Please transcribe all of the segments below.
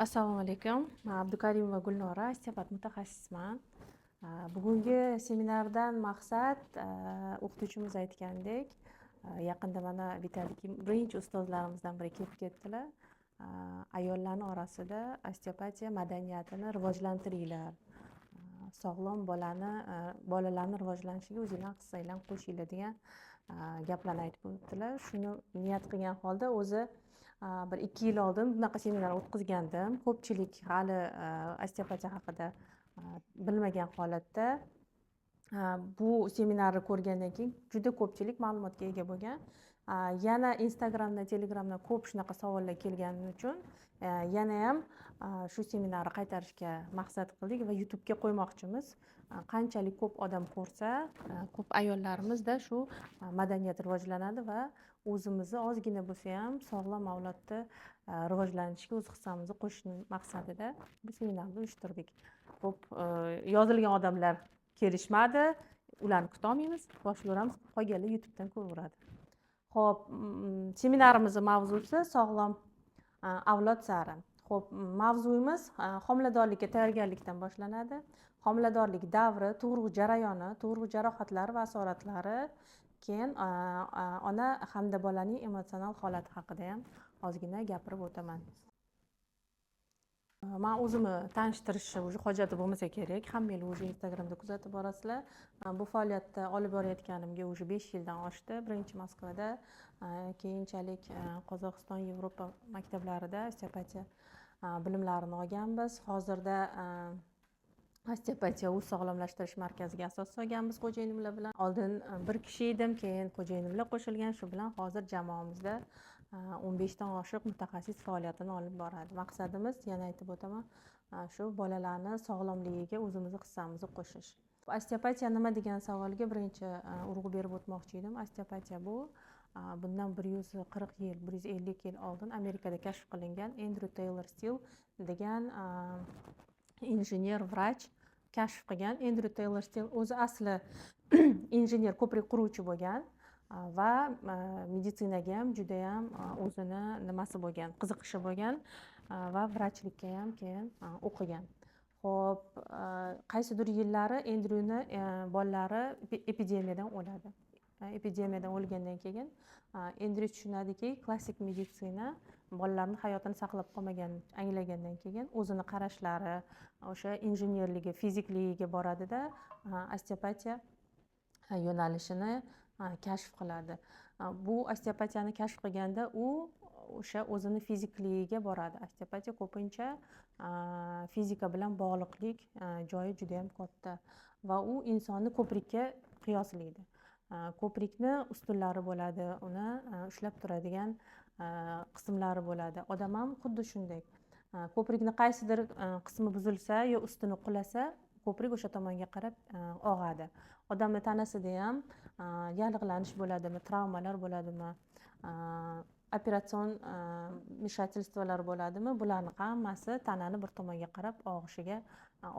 Assalomu alaykum. Men Abdukarimova Gulnora, osteopat mutaxassisman. Bugungi seminardan maqsad o'qituvchimiz aytgandek, yaqinda mana bittalik birinchi ustozlarimizdan biri kelib ketdilar. Ayollarning orasida osteopatiya madaniyatini rivojlantiringlar. Sog'lom bolalarning rivojlanishiga o'zinglar hissanglar qo'shinglar degan gaplarni aytib o'tdilar. Shuni niyat qilgan holda o'zi bir 2 yil oldin bunaqa seminar o'tkazgandim. Ko'pchilik hali osteopatiya haqida bilmagan holatda bu seminarni ko'rgandan keyin juda ko'pchilik ma'lumotga ega bo'lgan. Yana Instagramdan, Telegramdan ko'p shunaqa savollar kelgani uchun yana ham shu seminarni qaytarishga maqsad qildik va YouTube'ga qo'ymoqchimiz. Qanchalik ko'p odam ko'rsa, ko'p ayollarimizdda shu madaniyat rivojlanadi va o'zimizni ozgina bo'lsa ham sog'lom avlodda rivojlanishiga o'z hissamizni qo'shishni maqsadida bu seminarni uyushtirdik. Ko'p yozilgan odamlar kelishmadi, ularni kutolmaymiz, boshlayveramiz, qolganlar YouTube'dan ko'raveradi. Xo'p, seminarimiz mavzusi sog'lom avlod sari. Xo'p, mavzuyimiz homiladorlikka tayyorgarlikdan boshlanadi. Homiladorlik davri, tug'ruq jarayoni, tug'ruq jarohatlari va asoratlari, keyin ona hamda bolaning emotsional holati haqida ham ozgina gapirib o'taman. Men o'zimni tanishtirishni hojati bo'lmasa kerak. Hammanglar o'zi Instagramda kuzatib borasizlar. Bu faoliyatda olib borayotganimga 5 yildan oshdi. Birinchi Moskvada, keyinchalik Qozog'iston, Yevropa maktablarida osteopatiya bilimlarini olganmiz. Hozirda osteopatiya sog'lomlashtirish markaziga asos solganmiz xo'jayinimlar bilan. Oldin bir kishi edim, keyin xo'jayinimlar qo'shilgan. Shu bilan hozir jamoamizda 15 dan oshiq mutaxassis faoliyatini olib boradi. Maqsadimiz, yana aytib o'taman, shu bolalarni sog'lomligiga o'zimizni hissamizni qo'shish. Osteopatiya nima degan savolga birinchi urg'u berib o'tmoqchi edim. Osteopatiya bu bundan 140 yil, 150 yil oldin Amerikada kashf qilingan Andrew Taylor Still degan injener vrach kashf qilgan. Andrew Taylor Still o'zi asli injener, ko'prik quruvchi bo'lgan va meditsinaga ham juda ham o'zini nimasi bo'lgan, qiziqishi bo'lgan va vrachlikka ham keyin o'qigan. Xo'p, qaysidir yillari Andrewni bolalari epidemiyadan o'ladi. Epidemiyadan o'lgandan keyin Andrew tushunadiki, klassik meditsina bolalarning hayotini saqlab qolmaganini anglagandan keyin o'zini qarashlari, o'sha injenerligi, fizikligiga boradida osteopatiya yo'nalishini kashf qiladi. Bu osteopatiyani kashf qilganda u o'sha o'zini fizikligiga boradi. Osteopatiya ko'pincha fizika bilan bog'liqlik joyi juda ham katta va u insonni ko'prikka qiyoslaydi. Ko'prikni ustunlari bo'ladi, uni ushlab turadigan qismlari bo'ladi. Odam ham xuddi shunday. Ko'prikni qaysidir qismi buzilsa yo ustuni qulasa, ko'prik o'sha tomonga qarab og'adi. Odamning tanasida ham yallig'lanish bo'ladimi, travmalar bo'ladimi, operatsion vmешательстволар bo'ladimi, bularning hammasi tanani bir tomonga qarab og'ishiga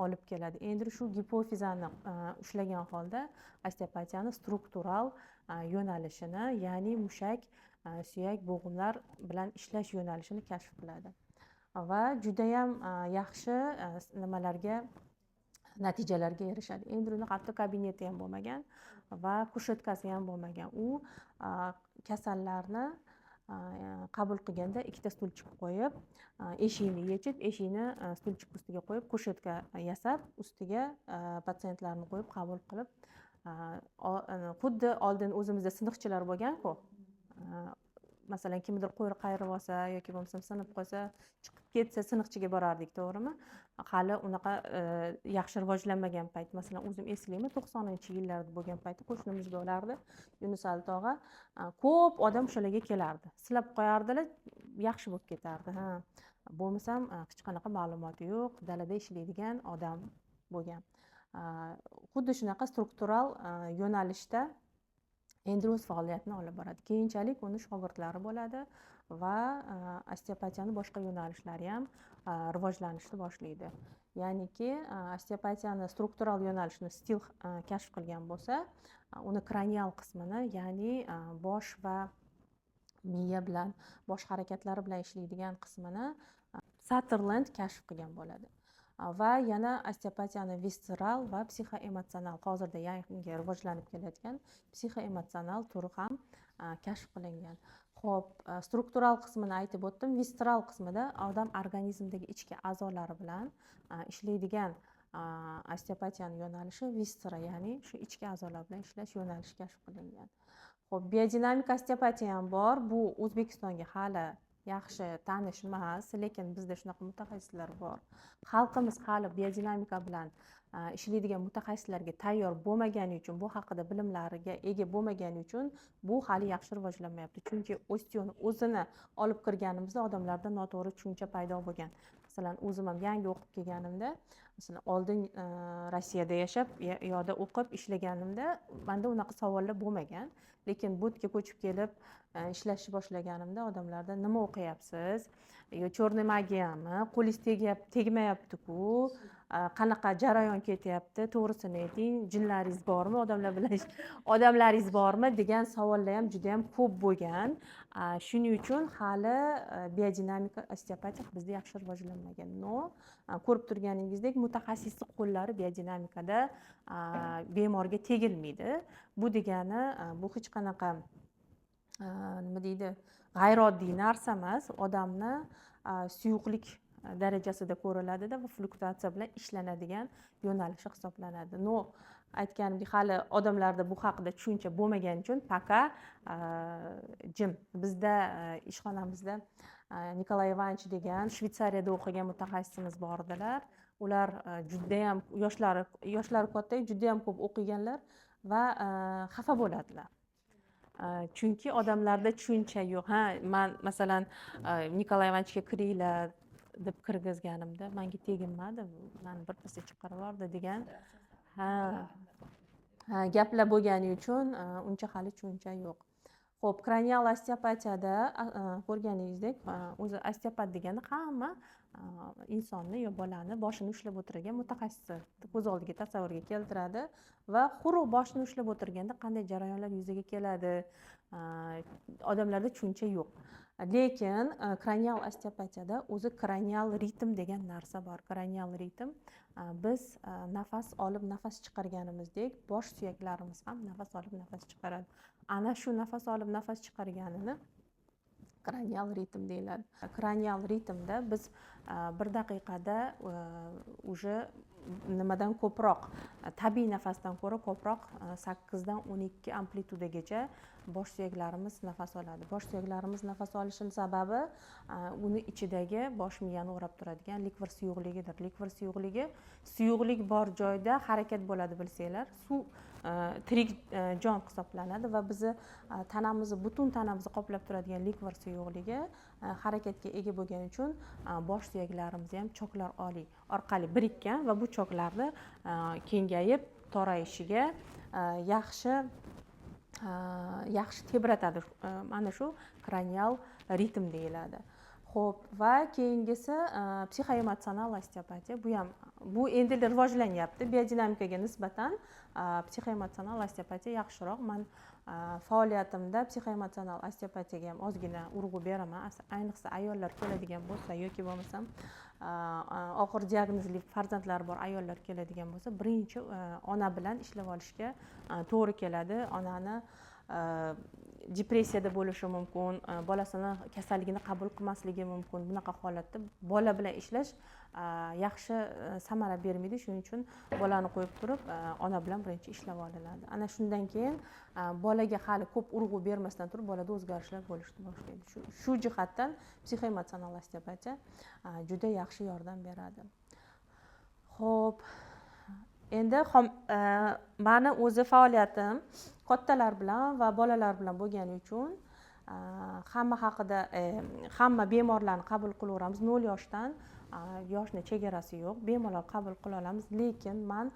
olib keladi. Endi shu gipofizani ushlagan holda osteopatiyani struktural yo'nalishini, ya'ni mushak, suyak, bo'g'imlar bilan ishlash yo'nalishini kashf qiladi. Va juda ham yaxshi natijalarga erishadi. Andrewning hatto kabineti ham bo'lmagan va kushetkasi ham bo'lmagan. U kasallarni qabul qilganda ikkita stulchik qo'yib, eshikni yechib, eshikni stulchik ustiga qo'yib, kushetka yasab, ustiga patsientlarni qo'yib qabul qilib, xuddi oldin o'zimizda sindiqchilar bo'lgan-ku. Masalan, kimdir qo'yri qayirib olsa yoki bo'lmasa sinib qolsa, chiqib ketsa sindiqchiga borardik, to'g'rimi? Hali unaqa yaxshi rivojlanmagan payt, masalan, o'zim eslayman, 90-yillarda bo'lgan paytda qo'shnimiz bo'lardi, Yunusali tog'a, ko'p odam o'shalarga kelardi. Silab qo'yardilar, yaxshi bo'lib ketardi. Bo'lmasam, hech qanaqa ma'lumoti yo'q, dalada ishlaydigan odam bo'lgan. Xuddi shunaqa struktural yo'nalishda endi o'z faoliyatini olib boradi. Keyinchalik uni shogirdlari bo'ladi va osteopatiyani boshqa yo'nalishlari ham rivojlanishni boshlaydi. Ya'niki osteopatiyani struktural yo'nalishini Still kashf qilgan bo'lsa, uni kranial qismini, ya'ni bosh va miya bilan, bosh harakatlari bilan ishlaydigan qismini Sutherland kashf qilgan bo'ladi. Va yana osteopatiyani visceral va psixoemotsional, hozirda yangi rivojlanib kelayotgan psixoemotsional turi ham kashf qilingan. Xo'p, struktural qismini aytib o'tdim. Visceral qismida odam organizmidagi ichki a'zolari bilan ishlaydigan osteopatiyani yo'nalishi viscera, ya'ni shu ichki a'zolar bilan ishlash yo'nalishi kashf qilingan. Xo'p, biodinamik osteopatiya ham bor. Bu O'zbekistonga hali yaxshi tanish emas, lekin bizda shunaqa mutaxassislar bor. Xalqimiz hali biodinamika bilan ishlaydigan mutaxassislarga tayyor bo'lmagani uchun, bu haqida bilimlariga ega bo'lmagani uchun bu hali yaxshi rivojlanmayapti. Chunki osteoni o'zini olib kirganimizda odamlarda noto'g'ri tushuncha paydo bo'lgan. Masalan, o'zim ham yangi o'qib kelganimda, masalan, oldin Rossiyada yashab, yoda o'qib ishlaganimda menda unaqa savollar bo'lmagan. Lekin bu yerga ko'chib kelib ishlashni boshlaganimda odamlarda nima o'qiyapsiz? Yo черный magiyami? Qo'lingiz tegmayapti-ku? Qanaqa jarayon ketyapti? To'g'risini ayting, jinlaringiz bormi? Odamlaringiz bormi degan savollar ham juda ham ko'p bo'lgan. Shuning uchun hali biodinamika osteopatiya bizda yaxshi rivojlanmagan. No, ko'rib turganingizdek, mutaxassislik qo'llari biodinamikada bemorga tegilmaydi. Bu degani bu hech qanaqa nima deydi, g'ayrioddiy narsa emas. Odamni suyuqlik darajasida ko'riladida va fluktuatsiya bilan ishlanadigan yo'nalishi hisoblanadi. No, aytganimdek, hali odamlarda bu haqida tushuncha bo'lmagani uchun paka jim. Bizda ishxonamizda Nikolay Ivanovich degan Shvetsariyada o'qigan mutaxassisimiz bor edilar. Ular juda ham yoshlari katta, juda ham ko'p o'qiganlar va xafa bo'ladilar. Chunki odamlarda tushuncha yo'q. Men masalan Nikolay Ivanovichga kiringlar deb kirgizganimda menga teginmadi, meni birpasga chiqarib yubordi degan gaplar bo'lgani uchun uncha hali tushuncha yo'q. Xo'p, kranial osteopatiyada ko'rganingizdek, o'zi osteopat degani hamma insonni yo bolani boshini ushlab o'tirgan mutaxassisi ko'z oldiga tasavvurga keltiradi va xuruq boshini ushlab o'tirganda qanday jarayonlar yuzaga keladi, odamlarda tushuncha yo'q. Lekin kranial osteopatiyada o'zi kranial ritm degan narsa bor. Kranial ritm, biz nafas olib nafas chiqarganimizdek bosh suyaklarimiz ham nafas olib nafas chiqaradi. Ana shu nafas olib nafas chiqarganini kranial ritm deyiladi. Kranial ritmda biz bir daqiqada уже nimadan ko'proq, tabiiy nafasdan ko'ra ko'proq 8 dan 12 amplitudagacha bosh suyaklarimiz nafas oladi. Bosh suyaklarimiz nafas olishining sababi uni ichidagi bosh miyani o'rab turadigan likvor suyuqligidir. Likvor suyuqligi, suyuqlik bor joyda harakat bo'ladi, bilsanglar. Suv tirik jon hisoblanadi va bizni tanamizni, butun tanamizni qoplab turadigan likvor suyuqligi harakatga ega bo'lgani uchun bosh suyaklarimiz ham choklar orqali birikkan va bu choklarni kengayib torayishiga yaxshi tebratadi. Mana shu kranial ritm deyiladi. Xo'p, va keyingisi psixoemotsional osteopatiya. Bu endi rivojlanyapti. Biodinamikaga nisbatan psixoemotsional osteopatiya yaxshiroq. Men faoliyatimda psixoemotsional osteopatiyaga ham ozgina urg'u beraman. Ayniqsa ayollar keladigan bo'lsa yoki bo'lmasam og'ir diagnozli farzandlari bor ayollar keladigan bo'lsa, birinchi ona bilan ishlab olishga to'g'ri keladi. Onani depressiyada bo'lishi mumkin, bolasini kasalligini qabul qilmasligi mumkin. Bunaqa holatda bola bilan ishlash yaxshi samara bermaydi. Shuning uchun bolani qo'yib turib, ona bilan birinchi ishlab olinadi. Ana shundan keyin bolaga hali ko'p urg'u bermasdan turib, bolada o'zgarishlar bo'lishni boshlaydi. Shu jihatdan psixoemotsional osteopatiya juda yaxshi yordam beradi. Xo'p, endi meni o'zi faoliyatim kattalar bilan va bolalar bilan bo'lgani uchun hamma bemorlarni qabul qilaveramiz. 0 yoshdan, yoshni chegarasi yo'q, bemalol qabul qila olamiz. Lekin men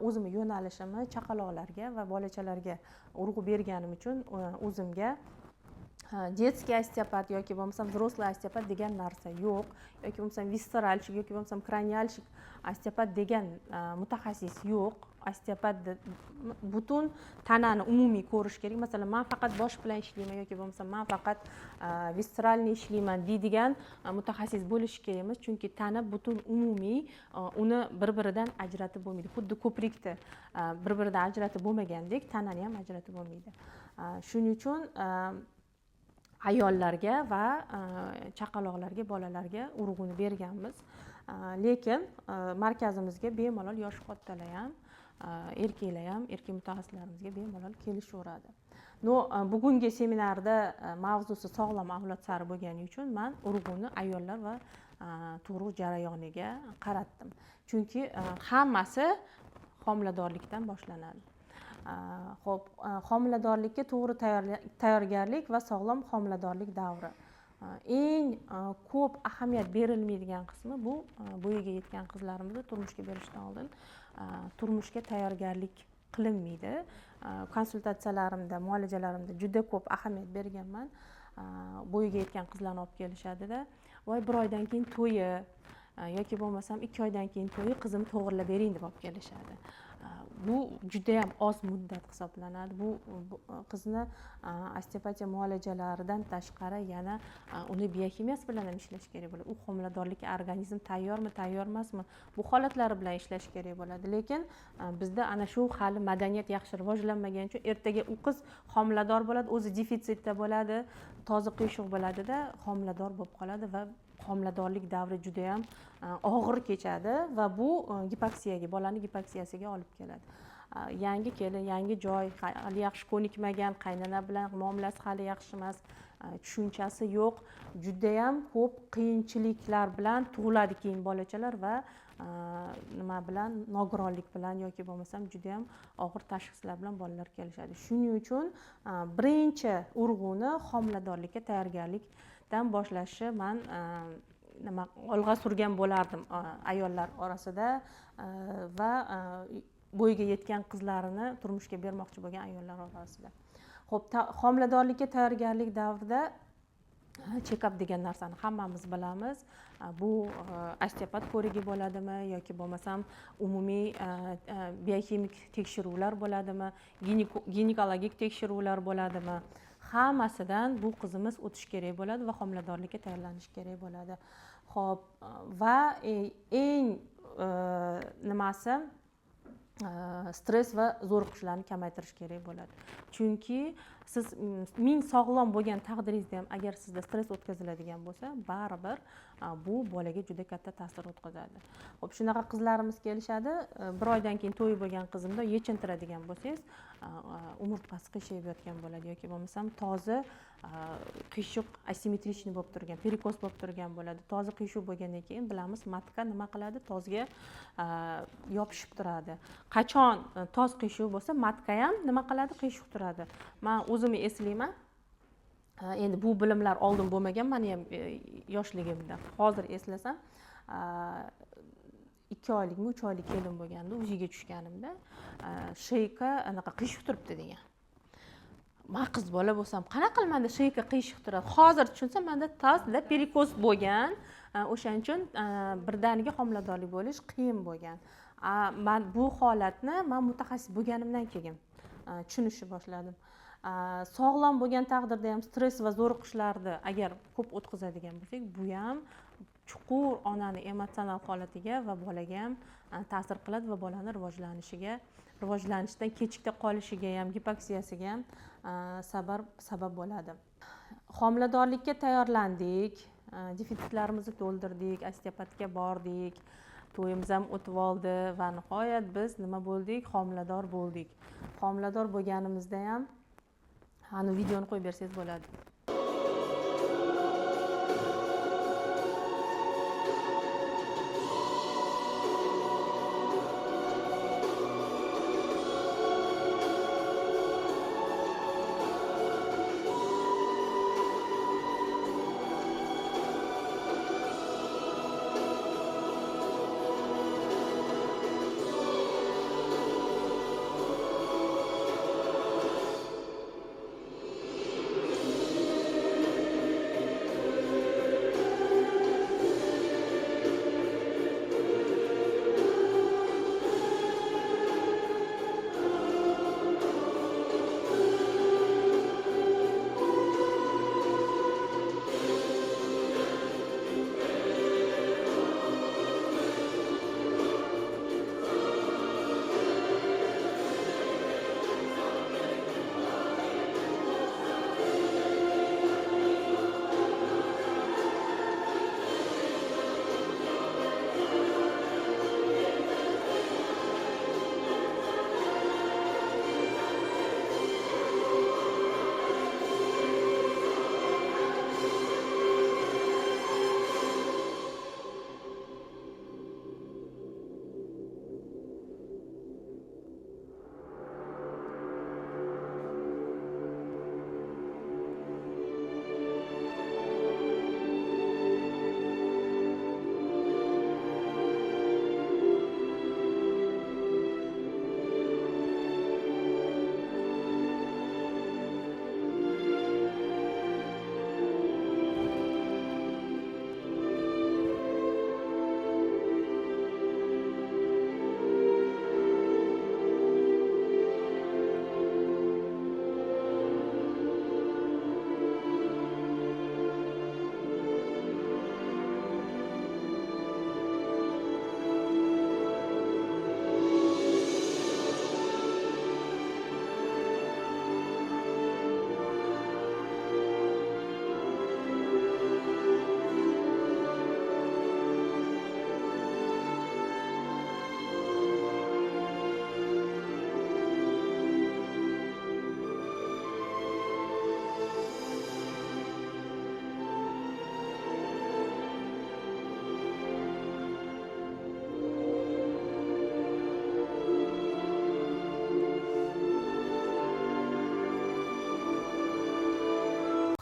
o'zimning yo'nalishimni chaqaloqlarga va bolachalarga urg'u berganim uchun o'zimga детский osteopat yoki bo'lmasam взрослый osteopat degan narsa yo'q, yoki bo'lmasam visceralchik yoki bo'lmasam kranialchik osteopat degan mutaxassis yo'q. osteopat butun tanani umumiy ko'rish kerak. Masalan, men faqat bosh bilan ishlayman yoki bo'lmasa men faqat visceralni ishlayman deydigan mutaxassis bo'lish kerak emas, chunki tana butun umumiy, uni bir-biridan ajratib bo'lmaydi. Xuddi ko'prikni bir-biridan ajratib bo'lmagandek, tanani ham ajratib bo'lmaydi. Shuning uchun ayollarga va chaqaloqlarga, bolalarga urug'ini berganmiz. Lekin markazimizga bemalol yosh kattalar ham, erkaklar ham, erkak mutaxassislarimizga bemalol kelishaveradi. Bugungi seminarda mavzusi sog'lom avlod sari bo'lgani uchun men urug'ini ayollar va tug'ruq jarayoniga qaratdim. Chunki hammasi homiladorlikdan boshlanadi. Xo'p, homiladorlikka to'g'ri tayyorgarlik va sog'lom homiladorlik davri. Eng ko'p ahamiyat berilmaydigan qismi bu bo'yiga yetgan qizlarimizni turmushga berishdan oldin turmushga tayyorgarlik qilinmaydi. Konsultatsiyalarimda, muolajalarimda juda ko'p ahamiyat berganman. Bo'yiga yetgan qizlarni olib kelishadi-da, voy bir oydan keyin to'yi yoki bo'lmasam 2 oydan keyin to'yi, qizim to'g'irlab bering deb olib kelishadi. Bu juda ham oz muddat hisoblanadi. Bu qizni osteopatiya muolajalaridan tashqari yana uni biokimiyasi bilan ham ishlash kerak bo'ladi. U homiladorlikka organizm tayyormi, tayyor emasmi, bu holatlari bilan ishlash kerak bo'ladi. Lekin bizda ana shu hali madaniyat yaxshi rivojlanmagani uchun ertaga u qiz homilador bo'ladi, o'zi defitsitda bo'ladi, toza qiyshiq bo'ladida, homilador bo'lib qoladi va homiladorlik davri juda ham og'ir kechadi va bu gipoksiyaga, bolani gipoksiyasiga olib keladi. Yangi kelin, yangi joy, hali yaxshi ko'nikmagan, qaynona bilan muomalasi hali yaxshi emas, tushunchasi yo'q, juda ham ko'p qiyinchiliklar bilan tug'iladi keyin bolachalar va nima bilan, nogironlik bilan yoki bo'lmasam juda ham og'ir tashxislar bilan bolalar kelishadi. Shuning uchun birinchi urg'uni homiladorlikka tayyorgarlikdan boshlashni men olg'a surgan bo'lardim ayollar orasida va bo'yiga yetgan qizlarini turmushga bermoqchi bo'lgan ayollar orasida. Xo'p, homiladorlikka tayyorgarlik davrida check-up degan narsani hammamiz bilamiz. Bu osteopat ko'rigi bo'ladimi yoki bo'lmasam umumiy biokimik tekshiruvlar bo'ladimi, ginekologik tekshiruvlar bo'ladimi, hammasidan bu qizimiz o'tish kerak bo'ladi va homiladorlikka tayyorlanish kerak bo'ladi. Xo'p, va eng nimasi stress va zo'riqishlarni kamaytirish kerak bo'ladi. Chunki siz ming sog'lom bo'lgan taqdiringizda ham agar sizda stress o'tkaziladigan bo'lsa, baribir bu bolaga juda katta ta'sir o'tkazadi. Xo'p, shunaqa qizlarimiz kelishadi. Bir oydan keyin to'y bo'lgan qizimda yechintiradigan bo'lsangiz, umurtqasi qiyshayib yotgan bo'ladi yoki bo'lmasam toza qiyshiq asimetrichniy bo'lib turgan, perikoz bo'lib turgan bo'ladi. Toza qiyshiq bo'lgandan keyin bilamiz, matka nima qiladi? Tozga yopishib turadi. Qachon toz qiyshiq bo'lsa, matka ham nima qiladi? Qiyshiq turadi. Men o'zimni eslayman. Endi bu bilimlar oldin bo'lmagan, meni ham yoshligimda. Hozir eslasam, 2 oylikmi, 3 oylik kelin bo'lganda, uyiga tushganimda, sheyka anaqa qiyshiq turibdi degan. Men qiz bola bo'lsam, qanaqa menda sheyka qiyshiq turadi? Hozir tushunsam, menda tozda perikoz bo'lgan. O'shaning uchun birdaniga homiladorlik bo'lish qiyin bo'lgan. Men bu holatni mutaxassis bo'lganimdan keyin tushunishni boshladim. Sog'lom bo'lgan taqdirda ham stress va zo'riqishlarni agar ko'p o'tkazadigan bo'lsak, bu ham chuqur onani emotsional holatiga va bolaga ham ta'sir qiladi va bolani rivojlanishdan kechikda qolishiga ham, gipoksiyasiga ham sabab bo'ladi. Homiladorlikka tayyorlandik, defitsitlarimizni to'ldirdik, osteopatga bordik, to'yimiz ham o'tib oldi va nihoyat biz nima bo'ldik? Homilador bo'ldik. Homilador bo'lganimizda ham ana videoni qo'yib bersangiz bo'ladi.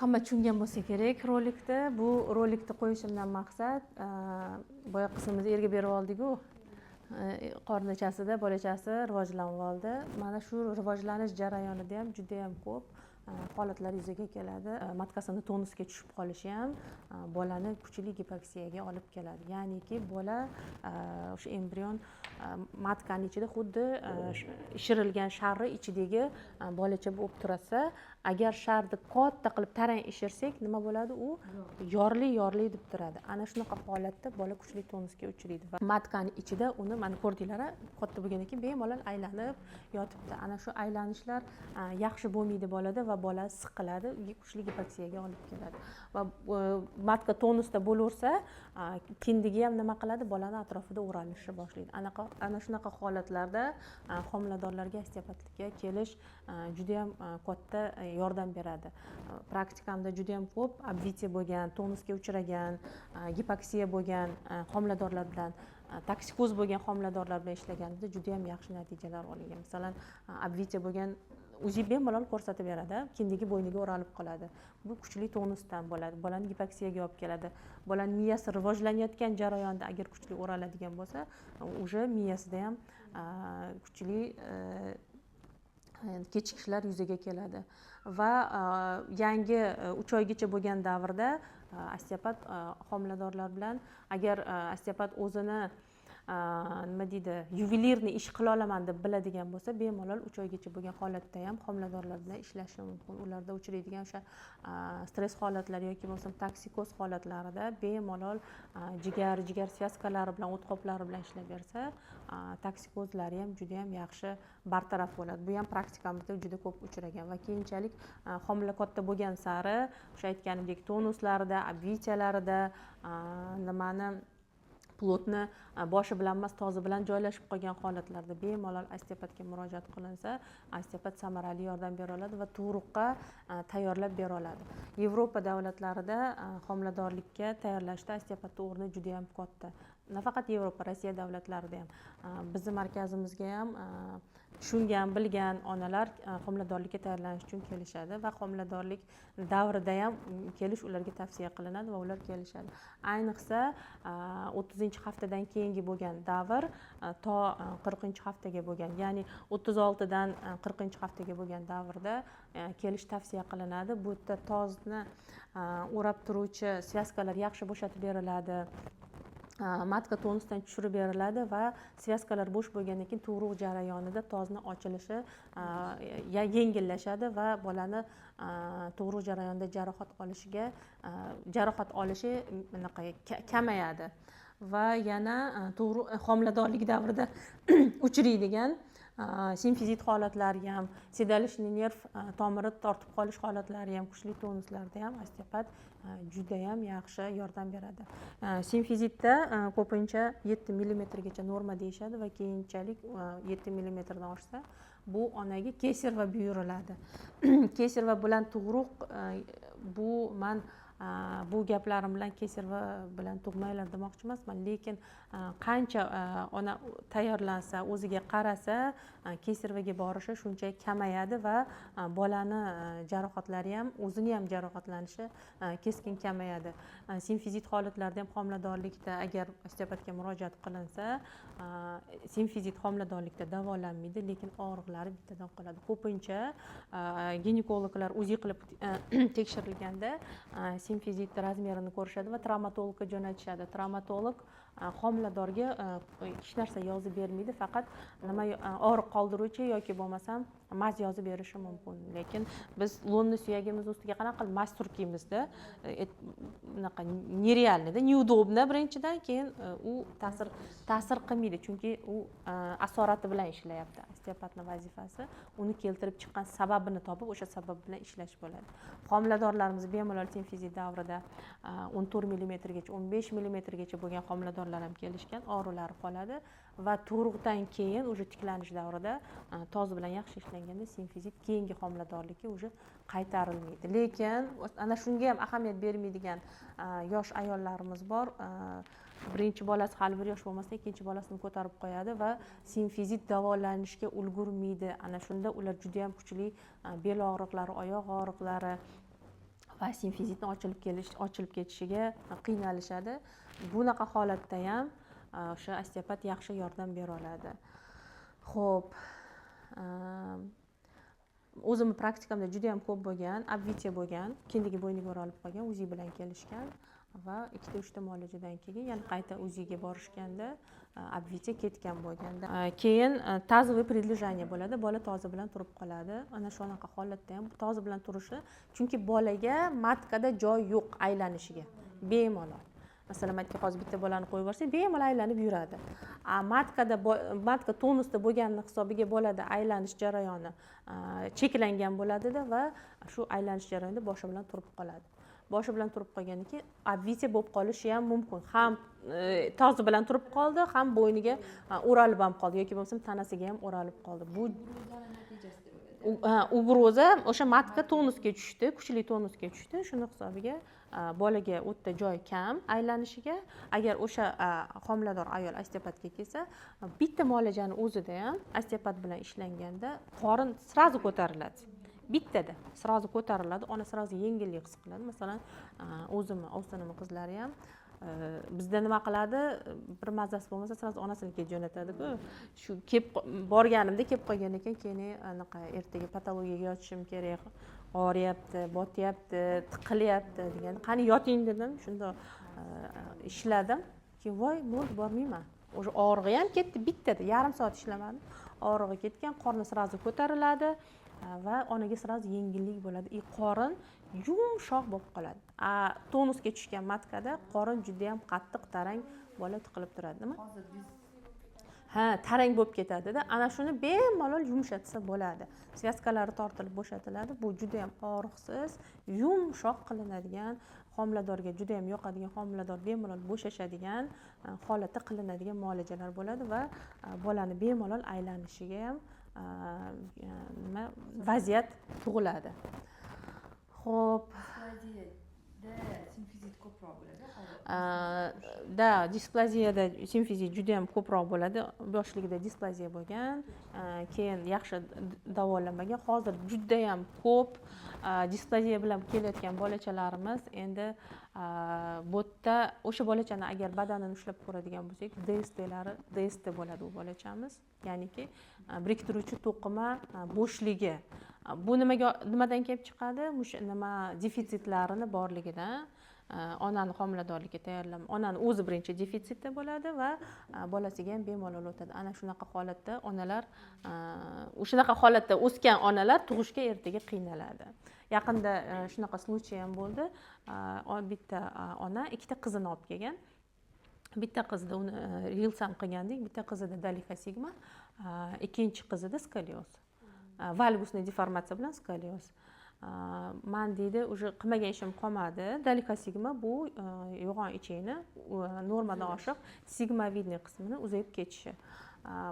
hamma tushungan bo'lsa kerak rolikda. Bu rolikni qo'yishimdan maqsad boya qismimizni erga berib oldik-ku. Qornichasida bolachasi rivojlanib oldi. Mana shu rivojlanish jarayonida ham juda ham ko'p holatlar yuzaga keladi. Matkasini tonusga tushib qolishi ham bolani kuchli gipoksiyaga olib keladi. Ya'niki bola o'sha embrion matkaning ichida xuddi ishirilgan sharri ichidagi bolacha bo'lib tursa, agar sharni katta qilib tarang ishirsak, nima bo'ladi? U yorli deb turadi. Ana shunaqa holatda bola kuchli tonusga uchraydi va matkaning ichida uni mana ko'rdinglar, katta bo'lgandan keyin bemalol aylanib yotibdi. Ana shu aylanishlar yaxshi bo'lmaydi bolada va bola siqiladi, kuchli gipoksiyaga olib keladi. Va matka tonusda bo'laversa, kindigi ham nima qiladi? Bolani atrofida o'ralishni boshlaydi. Ana shunaqa holatlarda homiladorlarga osteopatlikka kelish juda ham katta yordam beradi. Praktikamda juda ham ko'p obvitiya bo'lgan, tonusga uchragan, gipoksiya bo'lgan homiladorlar bilan, toksikoz bo'lgan homiladorlar bilan ishlaganimda juda ham yaxshi natijalar olingan. Masalan, obvitiya bo'lgan o'zi bemalol ko'rsatib beradi, kindigi bo'yniga o'ralib qoladi. Bu kuchli tonusdan bo'ladi. Bolani gipoksiyaga olib keladi. Bolaning miyasi rivojlanayotgan jarayonda agar kuchli o'raladigan bo'lsa, o'sha miyasida ham kuchli kechikishlar yuzaga keladi. Va yangi 3 oygacha bo'lgan davrda osteopat homiladorlar bilan, agar osteopat o'zini nima deydi, yuvelirniy ish qila olaman deb biladigan bo'lsa, bemalol 3 oygacha bo'lgan holatda ham homiladorlar bilan ishlashi mumkin. Ularda uchraydigan o'sha stress holatlari yoki bo'lmasam toksikoz holatlarida bemalol jigar svyazkalari bilan, o't qoplari bilan ishlab bersa, toksikozlari ham juda ham yaxshi bartaraf bo'ladi. Bu ham praktikamizda juda ko'p uchragan va keyinchalik homila katta bo'lgan sari o'sha aytganimdek tonuslarida, obvitiyalarida nimani plotni boshi bilan emas, tozi bilan joylashib qolgan holatlarda bemalol osteopatga murojaat qilinsa, osteopat samarali yordam bera oladi va tug'ruqqa tayyorlab bera oladi. Yevropa davlatlarida homiladorlikka tayyorlashda osteopatning o'rni juda ham katta. Nafaqat Yevropa, Rossiya davlatlarida ham, bizning markazimizga ham tushungan, bilgan onalar homiladorlikka tayyorlanish uchun kelishadi va homiladorlik davrida ham kelish ularga tavsiya qilinadi va ular kelishadi. Ayniqsa 30-haftadan keyingi bo'lgan davr to 40-haftaga bo'lgan, ya'ni 36dan 40-haftaga bo'lgan davrda kelish tavsiya qilinadi. Bu yerda tozni o'rab turuvchi svyazkalar yaxshi bo'shatib beriladi. Matka tonusdan tushirib beriladi va svyazkalar bo'sh bo'lgandan keyin tug'ruq jarayonida tozni ochilishi yengillashadi va bolani tug'ruq jarayonida jarohat olishi kamayadi. Va yana homiladorlik davrida uchraydigan simfizit holatlari ham, sedalishni nerv tomiri tortib qolish holatlari ham, kuchli tonuslarda ham osteopat juda ham yaxshi yordam beradi. Simfizitda ko'pincha 7 mm-gacha norma deyishadi va keyinchalik 7 mm-dan oshsa, bu onaga kesir va buyuriladi. Kesir va bilan tug'ruq, bu gaplarim bilan kesirva bilan tug'manglar demoqchi emasman, lekin qancha ona tayyorlansa, o'ziga qarasa, kesirvaga borishi shuncha kamayadi va bolani jarohatlari ham, o'zini ham jarohatlanishi keskin kamayadi. Simfizit holatlarida ham homiladorlikda agar osteopatga murojaat qilinsa, simfizit homiladorlikda davolanmaydi, lekin og'riqlari bittadan qoladi. Ko'pincha ginekologlar o'zi qilib tekshirilganda simfizit razmerini ko'rishadi va travmatologga jo'natishadi. Travmatolog homiladorga hech narsa yozib bermaydi, faqat nima og'riq qoldiruvchi yoki bo'lmasam maz yozib berishi mumkin. Lekin biz lo'nni suyagimiz ustiga qanaqa qilib maz surkaymizda, bunaqa nerealnida, neudobno birinchidan, keyin u ta'sir qilmaydi, chunki u asorati bilan ishlayapti. Osteopatning vazifasi uni keltirib chiqqan sababini topib, o'sha sabab bilan ishlash bo'ladi. Homiladorlarimiz bemalol simfizit davrida 14 mm-gacha, 15 mm-gacha bo'lgan homiladorlar ham kelishgan, og'riqlari qoladi va tug'ruqdan keyin o'sha tiklanish davrida toz bilan yaxshi ishlanganda simfizit keyingi homiladorlikka o'sha qaytarilmaydi. Lekin ana shunga ham ahamiyat bermaydigan yosh ayollarimiz bor. Birinchi bolasi hali 1 yosh bo'lmasa, ikkinchi bolasini ko'tarib qo'yadi va simfizit davolanishga ulgurmaydi. Ana shunda ular juda ham kuchli bel og'riqlari, oyoq og'riqlari va simfizitni ochilib ketishiga qiynalishadi. Bunaqa holatda ham o'sha osteopat yaxshi yordam bera oladi. Xo'p, o'zimni praktikamda juda ham ko'p bo'lgan, obvitiya bo'lgan, kindagi bo'yniga o'ralib qolgan, uzi bilan kelishgan va 2-3 muolajadan keyin yana qayta uziga borishganda obvitiya ketgan bo'lganda, keyin тазовый предлежание bo'ladi, bola tozi bilan turib qoladi. Ana shunaqa holatda ham tozi bilan turishi, chunki bolaga matkada joy yo'q aylanishiga, bemalol. Masalan, matga hozir bitta bolani qo'yib yuborsak, bemalol aylanib yuradi. Matka tonusda bo'lganini hisobiga bo'ladi aylanish jarayoni cheklangan bo'ladida va shu aylanish jarayonida boshi bilan turib qoladi. Boshi bilan turib qolgandan keyin obvitiya bo'lib qolishi ham mumkin. Ham tozi bilan turib qoldi, ham bo'yniga o'ralib ham qoldi yoki bo'lmasam tanasiga ham o'ralib qoldi. Bu ugroza o'sha matka tonusga tushdi, kuchli tonusga tushdi. Shuni hisobiga bolaga u yerda joy kam aylanishiga. Agar o'sha homilador ayol osteopatga kelsa, bitta muolajani o'zida ham osteopat bilan ishlanganda qorin srazu ko'tariladi. Bittada srazu ko'tariladi, ona srazu yengillik his qiladi. Masalan, o'zimni ovsinimni qizlari ham bizda nima qiladi, bir mazasi bo'lmasa srazu onasinikiga jo'natadi-ku. Shu borganimda kelib qolgan ekan, keyin anaqa ertaga patologiyaga yotishim kerak, og'riyapti, botyapti, tiqilyapti degan. Qani yoting dedim, shunda ishladim. Keyin voy, bo'ldi, bormayman. O'sha og'rig'i ham ketdi bittada, yarim soat ishlamadim. Og'rig'i ketgan, qorni srazu ko'tariladi va onaga srazu yengillik bo'ladi. Qorin yumshoq bo'lib qoladi. Tonusga tushgan matkada qorin juda ham qattiq, tarang bola tiqilib turadi, nima? Tarang bo'lib ketadi-da. Ana shuni bemalol yumshatsa bo'ladi. Svyazkalari tortilib bo'shatiladi. Bu juda ham og'riqsiz, yumshoq qilinadigan, homiladorga juda ham yoqadigan, homilador bemalol bo'shashadigan holatda qilinadigan muolajalar bo'ladi va bolani bemalol aylanishiga ham vaziyat tug'iladi. Xo'p, simfizit ko'proq bo'ladi. Displaziyada simfizit juda ham ko'proq bo'ladi. Yoshligida displaziya bo'lgan, keyin yaxshi davolanmagan. Hozir juda ham ko'p displaziya bilan kelayotgan bolachalarimiz endi bu yerda o'sha bolachani agar badanini ushlab ko'radigan bo'lsak, DST bo'ladi u bolachamiz. Ya'niki biriktiruvchi to'qima bo'shligi. Bu nimadan kelib chiqadi? Nima defitsitlarini borligidan. Onani homiladorlikka tayyorlab, onani o'zi birinchi defitsitda bo'ladi va bolasiga ham bemalol o'tadi. Ana shunaqa holatda onalar, o'shanaqa holatda o'sgan onalar tug'ishga ertaga qiynaladi. Yaqinda shunaqa случай ham bo'ldi. Bitta ona ikkita qizini olib kelgan. Bitta qizida uni rilsam qilgandik, bitta qizida dalika sigma, ikkinchi qizida skolioz. Valgusniy deformatsiya bilan skolioz. Men deydi, уже qilmagan ishim qolmadi. Dalika sigma bu yo'g'on ichakni normadan oshiq sigmovidniy qismini uzayib ketishi.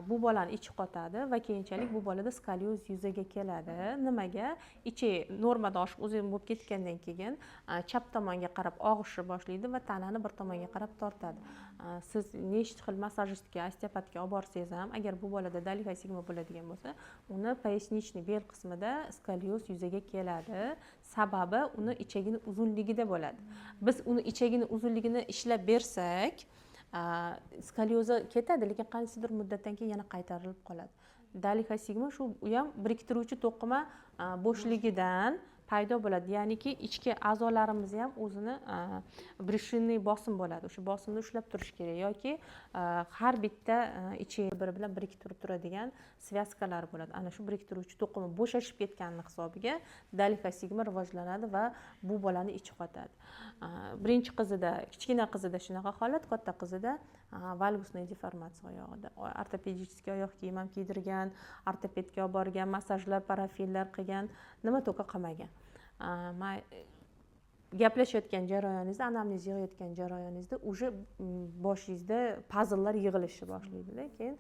Bu bolani ichi qotadi va keyinchalik bu bolada skolioz yuzaga keladi. Nimaga? Ichak normadan oshiq uzayib bo'lib ketgandan keyin chap tomonga qarab og'ishni boshlaydi va tanani bir tomonga qarab tortadi. Siz nechta xil massajistga, osteopatga olib borsangiz ham, agar bu bolada dalika sigma bo'ladigan bo'lsa, uni poyasnichniy bel qismida skolioz yuzaga keladi. Sababi uni ichagini uzunligida bo'ladi. Biz uni ichagini uzunligini ishlab bersak, skolioza ketadi, lekin qanchasidir muddatdan keyin yana qaytarilib qoladi. Dalika sigma shu ham biriktiruvchi to'qima bo'shligidan paydo bo'ladi. Ya'niki ichki a'zolarimiz ham o'zini brishinniy bosim bo'ladi. O'sha bosimni ushlab turish kerak yoki har bitta ichak bir bilan biriktirib turadigan svyazkalar bo'ladi. Ana shu biriktiruvchi to'qima bo'shashib ketganini hisobiga dalika sigma rivojlanadi va bu bolani ichi qotadi. Birinchi qizida, kichkina qizida shunaqa holat, katta qizida valgusniy deformatsiya oyog'ida. Ortopedический oyoq kiyim ham kiydirgan, ortopedga olib borgan, massajlar, parafillar qilgan, nima to'ka qilmagan. Gaplashayotgan jarayoningizda, anamnez yig'ayotgan jarayoningizda уже boshingizda puzzlelar yig'ilishni boshlaydi-da. Keyin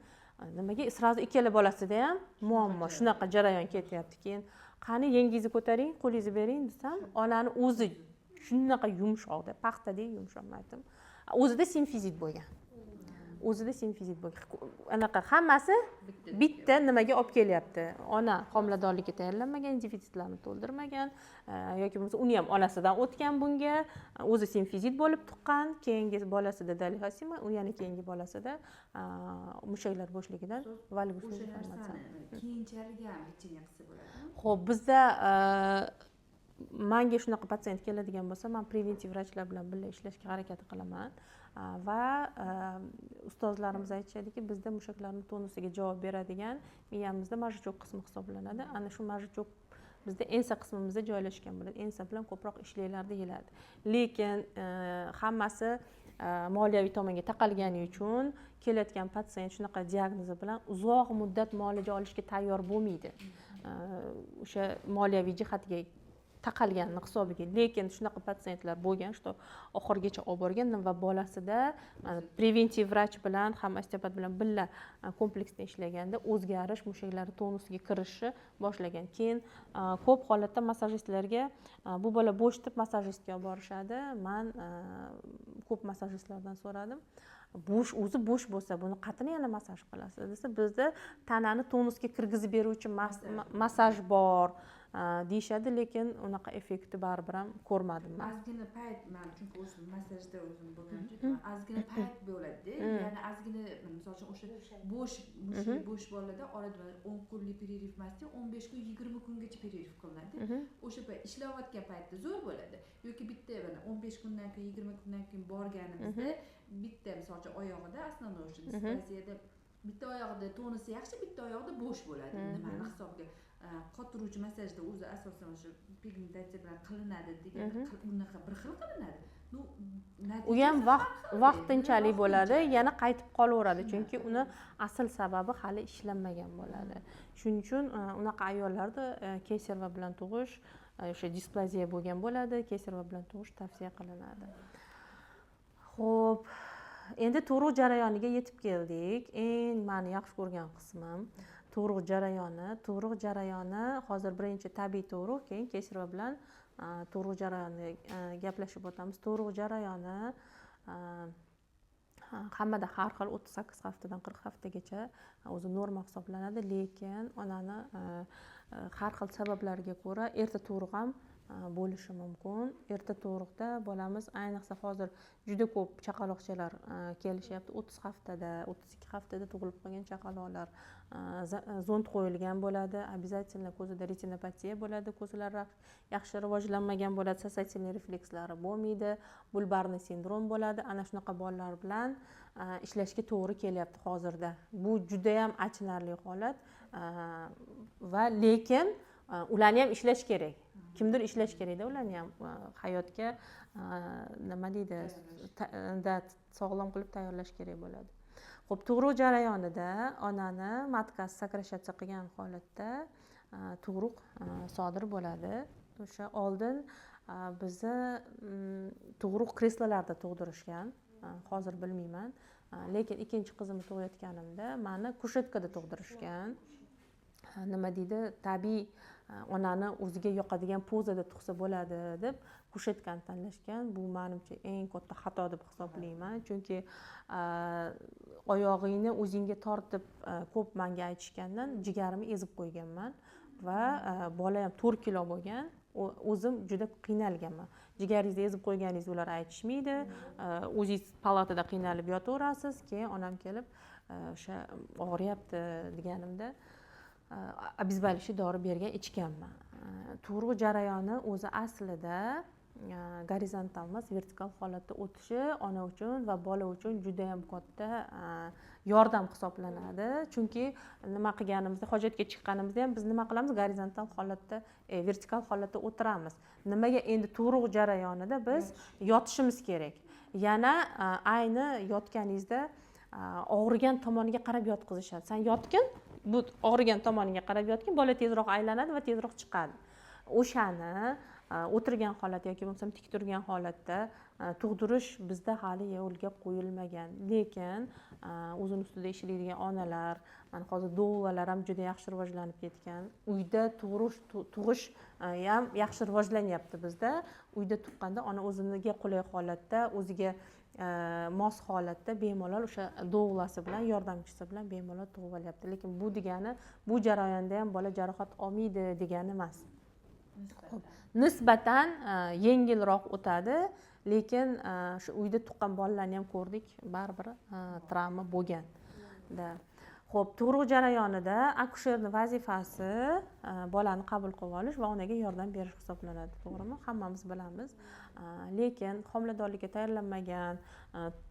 nimaga srazu ikkala bolasida ham muammo, shunaqa jarayon ketyapti. Keyin qani yengingizni ko'taring, qo'lingizni bering desam, onani o'zi shunaqa yumshoqda, paxtadek yumshoq aytdim. O'zida simfizit bo'lgan. o'zida simfizit bo'lgan anaqa hammasi bitta nimaga olib kelyapti. Ona homiladorlikka tayyorlanmagan, defitsitlarni to'ldirmagan yoki bo'lmasa uni ham onasidan o'tgan bunga, o'zi simfizit bo'lib tuqqan, keyingi bolasida dalihosima, u yana keyingi bolasida mushaklar bo'shligidan valgus deformatsiya. Keyinchalik ham lecheniya qilsa bo'ladimi? Xo'p, bizda menga shunaqa patsient keladigan bo'lsa, men preventiv vrachlar bilan birga ishlashga harakat qilaman va ustozlarimiz aytishadiki, bizda mushaklarni tonusiga javob beradigan miyamizda majjichoq qismi hisoblanadi. Ana shu majjichoq bizda ensa qismimizda joylashgan bo'ladi. Ensa bilan ko'proq ishlaylar deyiladi. Lekin hammasi moliyaviy tomonga taqalgani uchun kelayotgan patsient shunaqa diagnozi bilan uzoq muddat muolaja olishga tayyor bo'lmaydi. O'sha moliyaviy jihatiga taqalganini hisobiga. Lekin shunaqa patsientlar bo'lgan, что oxirigacha olib borganman va bolasida preventiv vrach bilan ham osteopat bilan birga kompleksda ishlaganda o'zgarish mushaklar tonusiga kirishi boshlagan. Keyin ko'p holatda massajistlarga bu bola bo'sh deb massajistga olib borishadi. Men ko'p massajistlardan so'radim. O'zi bo'sh bo'lsa, buni qatini yana massaj qilasiz desa, bizda tanani tonusga kirgizib beruvchi massaj bor deyishadi, lekin unaqa effekti baribir ham ko'rmadim men. Ozgina payt, men chunki o'zim massajda o'zim bo'lganim uchun ozgina payt bo'ladi-da. Ya'ni ozgina, misol uchun o'sha bo'sh bolada orada 10 kunlik pereriv emasda, 15 kun, 20 kungacha pereriv qilinadi. O'sha payt ishlayotgan paytda zo'r bo'ladi. Yoki bitta 15 kundan keyin, 20 kundan keyin borganimizda bitta misol uchun oyog'ida основной o'sha displaziyada bitta oyog'ida tonusi yaxshi, bitta oyog'ida bo'sh bo'ladi. Nimani hisobiga qotiruvchi massajda o'zi asosan o'sha pigmentatsiya bilan qilinadi deganda unaqa bir xil qilinadi. U ham vaqtinchalik bo'ladi, yana qaytib qolaveradi, chunki uni asl sababi hali ishlanmagan bo'ladi. Shuning uchun unaqa ayollarda keysarva bilan tug'ish, o'sha displaziya bo'lgan bo'ladi, keysarva bilan tug'ish tavsiya qilinadi. Xo'p, endi tug'ruq jarayoniga yetib keldik. Eng meni yaxshi ko'rgan qismim tug'ruq jarayoni. Tug'ruq jarayoni hozir birinchi tabiiy tug'ruq, keyin keysarva bilan tug'ruq jarayonini gaplashib o'tamiz. Tug'ruq jarayoni hammada har xil 38 haftadan 40 haftagacha o'zi norma hisoblanadi, lekin onani har xil sabablarga ko'ra erta tug'ruq ham bo'lishi mumkin. Erta tug'ruqda bolamiz, ayniqsa hozir juda ko'p chaqaloqchalar kelishyapti. 30 haftada, 32 haftada tug'ilib qolgan chaqaloqlar zond qo'yilgan bo'ladi. Обязательно ko'zida retinopatiya bo'ladi, ko'zlari yaxshi rivojlanmagan bo'ladi, sosatsilniy reflekslari bo'lmaydi, bulbarniy sindrom bo'ladi. Ana shunaqa bolalar bilan ishlashga to'g'ri kelyapti hozirda. Bu juda ham achinarli holat va lekin ularni ham ishlash kerak. Kimdir ishlash kerakda, ularni ham hayotga nima deydi, sog'lom qilib tayyorlash kerak bo'ladi. Xo'p, tug'ruq jarayonida onani matkasi sakrashatsiya qilgan holatda tug'ruq sodir bo'ladi. O'sha oldin bizni tug'ruq kreslolarda tug'dirishgan, hozir bilmayman, lekin ikkinchi qizimni tug'ayotganimda meni kushetkada tug'dirishgan. Nima deydi, tabiiy onani o'ziga yoqadigan pozada tug'sa bo'ladi deb kushetkani tanlashgan. Bu menimcha eng katta xato deb hisoblayman, chunki oyog'ingni o'zingga tortib ko'p menga aytishgandan jigarimni ezib qo'yganman va bola ham 4 kilo bo'lgan. O'zim juda qiynalganman. Jigaringizni ezib qo'yganingizni ular aytishmaydi. O'zingiz palatada qiynalib yotaverasiz, keyin onam kelib o'sha og'riyapti deganimda обезболивающий dori bergan, ichganman. Tug'ruq jarayoni o'zi aslida gorizontal emas, vertikal holatda o'tishi ona uchun va bola uchun juda ham katta yordam hisoblanadi. Chunki nima qilganimizda, hojatga chiqqanimizda ham biz nima qilamiz? Gorizontal holatda, vertikal holatda o'tiramiz. Nimaga endi tug'ruq jarayonida biz yotishimiz kerak? Yana ayni yotganingizda og'rigan tomoniga qarab yotqizishadi. Sen yotgin, bu og'rigan tomoniga qarab yotgin, bola tezroq aylanadi va tezroq chiqadi. O'shani o'tirgan holat yoki bo'lmasam tik turgan holatda tug'dirish bizda hali yo'lga qo'yilmagan. Lekin o'zini ustida ishlaydigan onalar, mana hozir doulalar ham juda yaxshi rivojlanib ketgan. Uyda tug'ish ham yaxshi rivojlanyapti bizda. Uyda tuqqanda ona o'ziga qulay holatda, o'ziga mos holatda bemalol o'sha do'g'lasi bilan yordamchisi bilan bemalol tug'ib olyapti. Lekin bu degani bu jarayonda ham bola jarohat olmaydi degani emas. Nisbatan yengilroq o'tadi, lekin shu uyda tuqqan bolalarni ham ko'rdik, baribir travma bo'lganda. Xo'p, tug'ruq jarayonida akusherning vazifasi bolani qabul qilib olish va onaga yordam berish hisoblanadi, to'g'rimi? Hammamiz bilamiz. Lekin homiladorlikka tayyorlanmagan,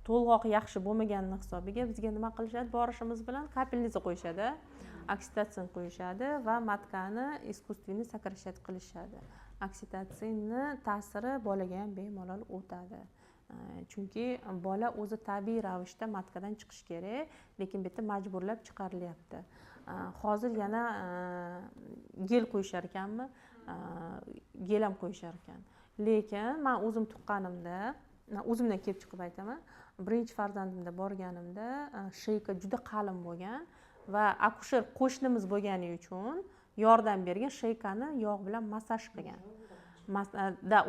to'lg'oq yaxshi bo'lmaganning hisobiga bizga nima qilishadi? Borishimiz bilan kapelniza qo'yishadi, oksitatsiya qo'yishadi va matkani искусственный сокращать qilishadi. Oksitatsiyani ta'siri bolaga ham bemalol o'tadi. Chunki bola o'zi tabiiy ravishda matkadan chiqish kerak, lekin bu yerda majburlab chiqarilyapti. Hozir yana gel qo'yishar ekanmi? Gel ham qo'yishar ekan. Lekin men o'zim tuqqanimda, o'zimdan kelib chiqib aytaman, birinchi farzandimda borganimda sheyka juda qalin bo'lgan va akusher qo'shnimiz bo'lgani uchun yordam bergan, sheykani yog' bilan massaj qilgan.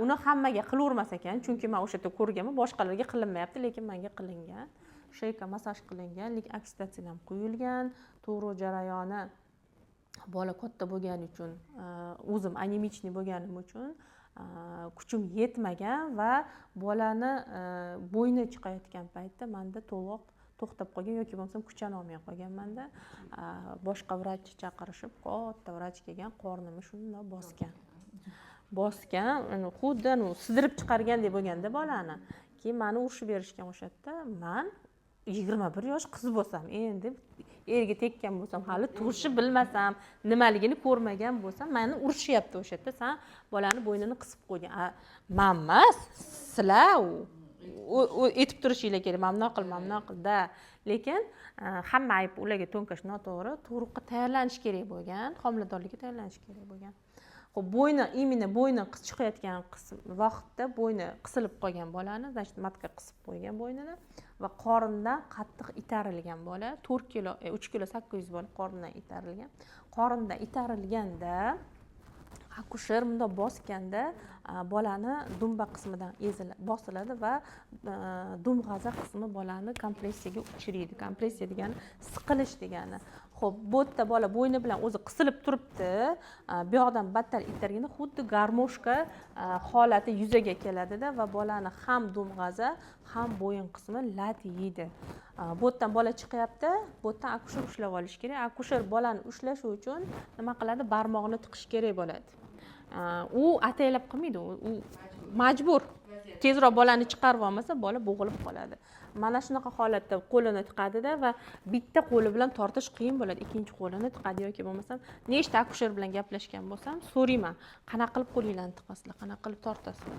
Uni hammaga qilavermas ekan, chunki men o'sha yerda ko'rganman, boshqalarga qilinmayapti, lekin menga qilingan. Sheyka massaj qilingan, lekin oksitatsiya ham qo'yilgan. Tug'ruq jarayoni bola katta bo'lgani uchun, o'zim anemichniy bo'lganim uchun kuchim yetmagan va bolani bo'yni chiqayotgan paytda menda to'lg'oq to'xtab qolgan yoki bo'lmasam kuchani olmay qolganmanda. Boshqa vrach chaqirishib, katta vrach kelgan, qornimni shunday bosgan, xuddi sidirib chiqargandek bo'lganda bolani. Keyin meni urishib berishgan o'sha yerda. Men 21 yosh qiz bo'lsam, endi erga tekkan bo'lsam, hali tug'ishni bilmasam, nimaligini ko'rmagan bo'lsam, meni urishyapti o'sha yerda. Sen bolani bo'ynini qisib qo'ygan. Men emas, sizlar etib turishinglar kerak. Mamnun qil. Lekin hamma ayb ularga to'nkash noto'g'ri. Tug'ruqqa tayyorlanish kerak bo'lgan, homiladorlikka tayyorlanish kerak bo'lgan. Xo'p, bo'yni chiqayotgan vaqtda bo'yni qisilib qolgan bolani, значит, matka qisib qo'ygan bo'ynini va qorindan qattiq itarilgan bola, 4 kilo, 3 kilo 800 bola qorindan itarilgan. Qorindan itarilganda akusher bundoq bosganda bolani dumba qismidan bosiladi va dumg'aza qismi bolani kompressiyaga uchiradi. Kompressiya degani siqilish degani. Xo'p, bu yerda bola bo'yni bilan o'zi qisilib turibdi. Bu yoqdan battar itarganda xuddi garmoshka holati yuzaga keladida va bolani ham dumg'aza, ham bo'yin qismi lat yeydi. Bu yerdan bola chiqyapti, bu yerdan akusher ushlab olish kerak. Akusher bolani ushlashi uchun nima qiladi? Barmog'ini tiqish kerak bo'ladi. U ataylab qilmaydi, u majbur. Tezroq bolani chiqarib olmasa, bola bo'g'ilib qoladi. Mana shunaqa holatda qo'lini tiqadida va bitta qo'li bilan tortish qiyin bo'ladi. Ikkinchi qo'lini tiqadi yoki bo'lmasam, nechta akusher bilan gaplashgan bo'lsam, so'rayman, qanaqa qilib qo'linglarni tiqasizlar, qanaqa qilib tortasizlar.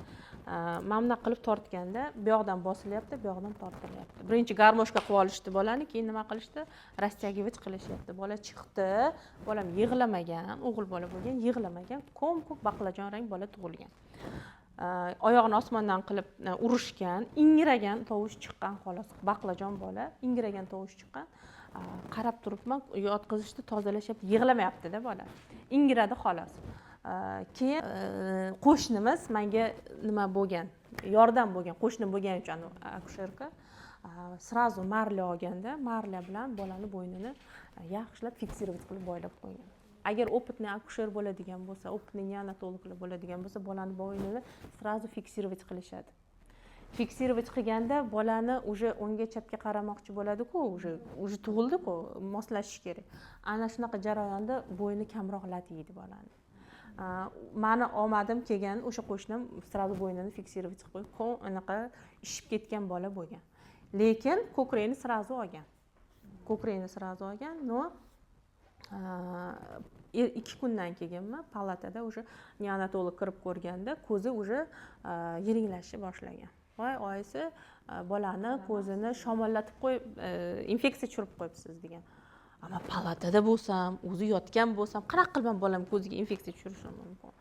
Mana qilib tortganda, bu yoqdan bosilyapti, bu yoqdan tortilyapti. Birinchi garmoshka qilib olishdi bolani, keyin nima qilishdi? Rastягивать qilishyapti. Bola chiqdi, bolam yig'lamagan, o'g'il bola bo'lgan, yig'lamagan, ko'm-ko'k baqlajon rang bola tug'ilgan. Oyog'ini osmondan qilib urishgan, ingragan tovush chiqqan, xolos. Baqlajon bola, ingragan tovush chiqqan. Qarab turibman, yotqizishni tozalashyapti, yig'lamayapti-da bola. Ingradi xolos. Keyin qo'shnimiz menga nima bo'lgan, yordam bo'lgan, qo'shni bo'lgani uchun akusherka sразу marla olganda, marla bilan bolani bo'ynini yaxshilab fiksировать qilib boylab qo'ygan. Agar opitniy akusher bo'ladigan bo'lsa, opitniy neonatologlar bo'ladigan bo'lsa, bolani bo'ynini sразу fiksировать qilishadi. Fiksировать qilganda bolani уже o'ngga chapga qaramoqchi bo'ladi-ku, уже tug'ildi-ku, moslashish kerak. Ana shunaqa jarayonda bo'yni kamroq lat yeydi bolani. Meni omadim kelgan o'sha qo'shnim sразу bo'ynini fiksировать qilib qo'yib, anaqa ishib ketgan bola bo'lgan. Lekin ko'krakni sразу olgan. No 2 kundan keyinmi palatada уже neonatolog kirib ko'rganda ko'zi уже yiringlashni boshlagan. Voy, oyisi bolani ko'zini shamollatib qo'yib, infeksiya tushirib qo'yibsiz degan. Ammo palatada bo'lsam, o'zi yotgan bo'lsam, qanaqa qilib bolam ko'ziga infeksiya tushirishim mumkin?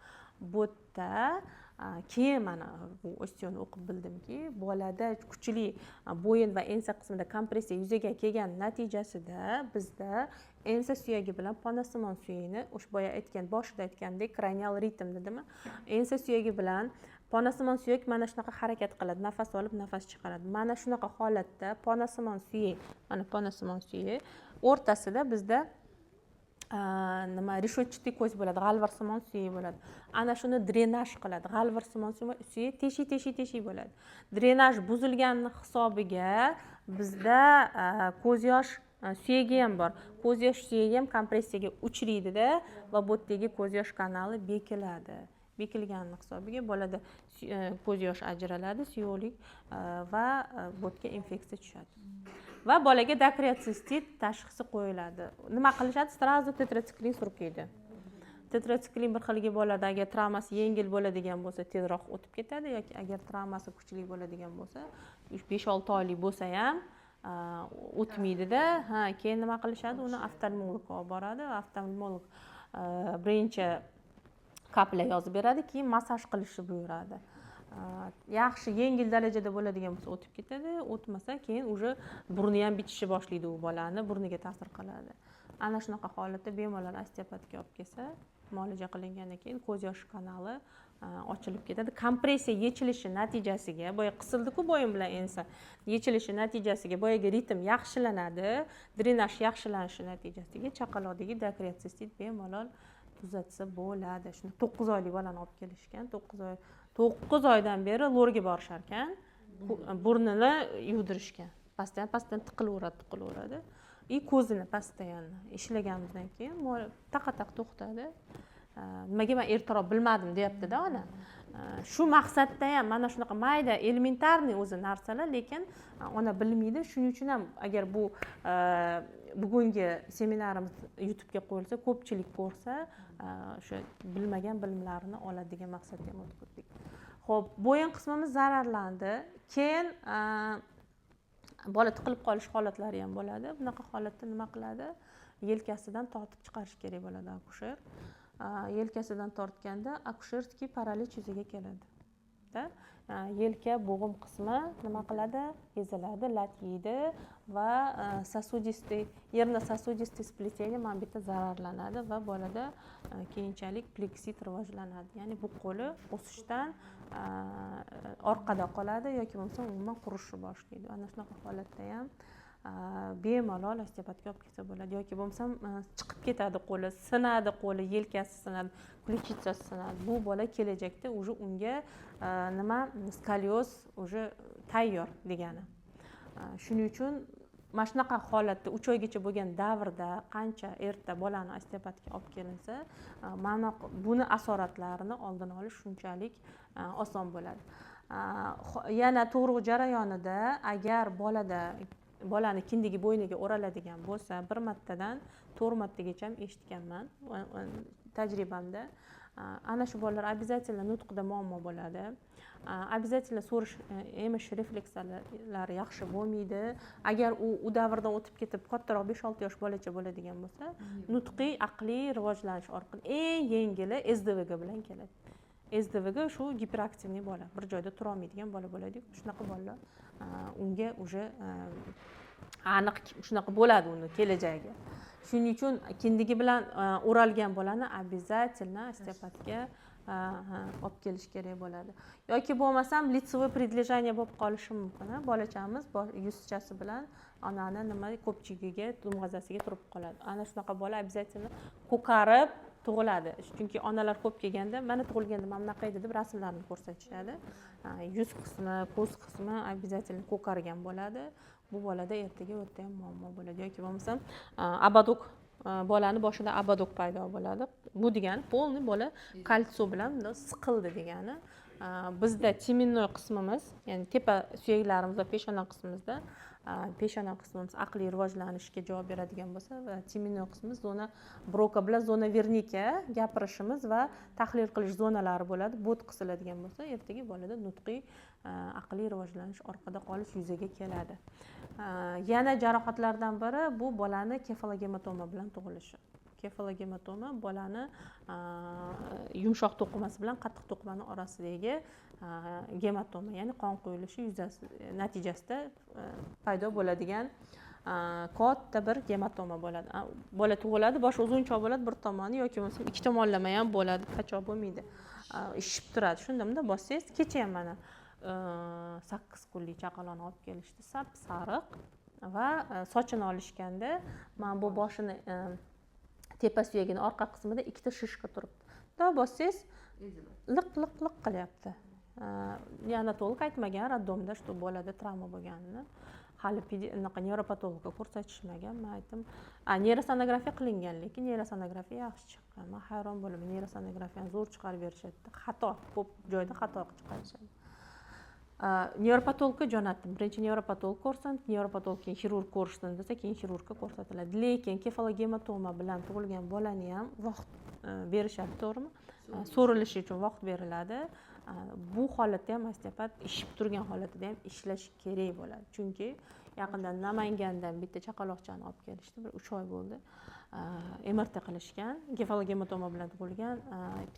Bu yerda keyin mana bu osteonni o'qib bildimki, bolada kuchli bo'yin va ensa qismida kompressiya yuzaga kelgan natijasida bizda ensa suyagi bilan panasimon suyagini, o'sha boya aytgan, boshida aytgandek kranial ritm dedimi? Ensa suyagi bilan ponasimon suyak mana shunaqa harakat qiladi, nafas olib nafas chiqaradi. Mana shunaqa holatda ponasimon suyak, mana ponasimon suyak o'rtasida bizda nima решетчатый ko'z bo'ladi, g'alvirsimon suyak bo'ladi. Ana shuni drenaj qiladi. G'alvirsimon suyak teshik bo'ladi. Drenaj buzilgani hisobiga bizda ko'z yosh suyagi ham bor. Ko'z yosh suyagi ham kompressiyaga uchraydida va bu yerdagi ko'z yosh kanali bekiladi. Bekilgani hisobiga bolada ko'z yosh ajraladi, suyuqlik va bu yerga infeksiya tushadi. Va bolaga dakriotsistit tashxisi qo'yiladi. Nima qilishadi? Srazu tetratsiklin surkaydi. Tetratsiklin bir xilga bo'ladi. Agar travmasi yengil bo'ladigan bo'lsa, tezroq o'tib ketadi yoki agar travmasi kuchli bo'ladigan bo'lsa, 5-6 oylik bo'lsa ham o'tmaydida. Keyin nima qilishadi? Uni oftalmologga olib boradi. Oftalmolog birinchi kapla yozib beradi, keyin massaj qilishni buyuradi. Yaxshi yengil darajada bo'ladigan bo'lsa o'tib ketadi, o'tmasa keyin уже burni ham bitishni boshlaydi, u bolani burniga ta'sir qiladi. Ana shunaqa holatda bemorlar osteopatga olib kelsa, muolaja qilingandan keyin ko'z yosh kanali ochilib ketadi. Kompressiya yechilishi natijasiga, boya qisildi-ku bo'yin bilan ensa, yechilishi natijasiga boyaga ritm yaxshilanadi, drenaj yaxshilanishi natijasiga chaqaloqdagi dakriotsistit bemalol tuzatsa bo'ladi. Shuni 9 oylik bolani olib kelishgan. 9 oydan beri lorga borishar ekan, burnini yuvdirishgan. Pastdan tiqilaveradi. Ko'zini pastdan ishlaganimizdan keyin taqataq to'xtadi. Nimaga men ertaroq bilmadim deyapti-da ona. Shu maqsadda ham mana shunaqa mayda elementarniy o'zi narsalar, lekin ona bilmaydi. Shuning uchun ham agar bu bugungi seminarimiz YouTube'ga qo'yilsa, ko'pchilik ko'rsa, o'sha bilmagan bilimlarini oladi degan maqsadda ham o'tdik. Xo'p, bo'yin qismimiz zararlandi. Keyin bola tiqilib qolish holatlari ham bo'ladi. Bunaqa holatda nima qiladi? Yelkasidan tortib chiqarish kerak bo'ladi akusher. Yelkasidan tortganda akusherskiy paralij yuzaga keladi. Yelka bo'g'im qismi nima qiladi? Eziladi, lat yeydi va yerni sosudistый splitение mana bu yerda zararlanadi va bolada keyinchalik pleksit rivojlanadi. Ya'ni bu qo'li o'sishdan orqada qoladi yoki bo'lmasa umuman qurishni boshlaydi. Ana shunaqa holatda ham bemalol osteopatga olib kelsa bo'ladi yoki bo'lmasa chiqib ketadi qo'li, sinadi qo'li, yelkasi sinadi, ключицasi sinadi. Bu bola kelajakda уже unga nima skolioz уже tayyor degani. Shuning uchun mana shunaqa holatda 3 oygacha bo'lgan davrda qancha erta bolani osteopatga olib kelinsa, mana buni asoratlarini oldini olish shunchalik oson bo'ladi. Yana tug'ruq jarayonida agar bolani kindigi bo'yniga o'raladigan bo'lsa, bir martadan 4 martagacha ham eshitganman tajribamda. Ana shu bolalar обязательно nutqida muammo bo'ladi. Обязательно so'rish, emish reflekslari yaxshi bo'lmaydi. Agar u davrdan o'tib ketib kattaroq 5-6 yosh bolacha bo'ladigan bo'lsa, nutqiy aqliy rivojlanish orqali eng yengili SDVG bilan keladi. SDVG shu giperaktivniy bola, bir joyda tura olmaydigan bola bo'ladi. Shunaqa bolalar unga уже aniq shunaqa bo'ladi uni kelajagi. Shuning uchun kindigi bilan o'ralgan bolani обязательно osteopatga olib kelish kerak bo'ladi. Yoki bo'lmasam лицевой предлежание bo'lib qolishi mumkin. Bolachamiz yuzchasi bilan onani nima ko'pchigiga, dumg'azasiga turib qoladi. Ana shunaqa bola обязательно ko'karib tug'iladi. Chunki onalar ko'p kelganda, mana tug'ilganda mana bunaqa edi deb rasmlarni ko'rsatishadi. Yuz qismi, ko'z qismi обязательно ko'kargan bo'ladi. Bu bolada ertaga o'ta ham muammo bo'ladi yoki bo'lmasam abadok bolani boshida abadok paydo bo'ladi. Bu degani polni bola kaltso bilan siqildi degani. Bizda teminnoy qismimiz, ya'ni tepa suyaklarimiz va peshona qismimizda peshona qismimiz aqliy rivojlanishga javob beradigan bo'lsa va teminnoy qismimiz zona broka bilan zona vernika gapirishimiz va tahlil qilish zonalari bo'ladi. Bot qisiladigan bo'lsa, ertaga bolada nutqiy aqliy rivojlanish orqada qolish yuzaga keladi. Yana jarohatlardan biri bu bolani kefalogematoma bilan tug'ilishi. Kefalogematoma bolani yumshoq to'qimasi bilan qattiq to'qimani orasidagi gematoma, ya'ni qon quyilishi natijasida paydo bo'ladigan katta bir gematoma bo'ladi. Bola tug'iladi, boshi uzunchoq bo'ladi bir tomoni yoki bo'lmasa ikki tomonlama ham bo'ladi, pachoq bo'lmaydi. Ishib turadi. Shundamda bossangiz, kecha ham mana 8 kunlik chaqalonni olib kelishdi, sap sariq va sochini olishganda mana bu boshini tepa suyagini orqa qismida ikkita shishqa turibdi. Xudo bossangiz liq liq liq qilyapti. Neonatolog aytmagan raddomda shu bolada travma bo'lganini. Hali nevropatologga ko'rsatishmagan. Men aytdim, neyrosonografiya qilingan, lekin neyrosonografiya yaxshi chiqqan. Men hayron bo'laman, neyrosonografiyani zo'r chiqarib berishadi. Xato, ko'p joyda xato chiqarishadi. Nevropatologga jo'natdim. Birinchi nevropatolog ko'rsin, nevropatolog keyin xirurg ko'rishsin desa, keyin xirurgga ko'rsatiladi. Lekin kefalogematoma bilan tug'ilgan bolani ham vaqt berishadi, to'g'rimi? So'rilishi uchun vaqt beriladi. Bu holatda ham osteopat ishib turgan holatida ham ishlash kerak bo'ladi. Chunki yaqinda Namangandan bitta chaqaloqchani olib kelishdi, bir 3 oy bo'ldi. MRT qilishgan, kefalogematoma bilan tug'ilgan,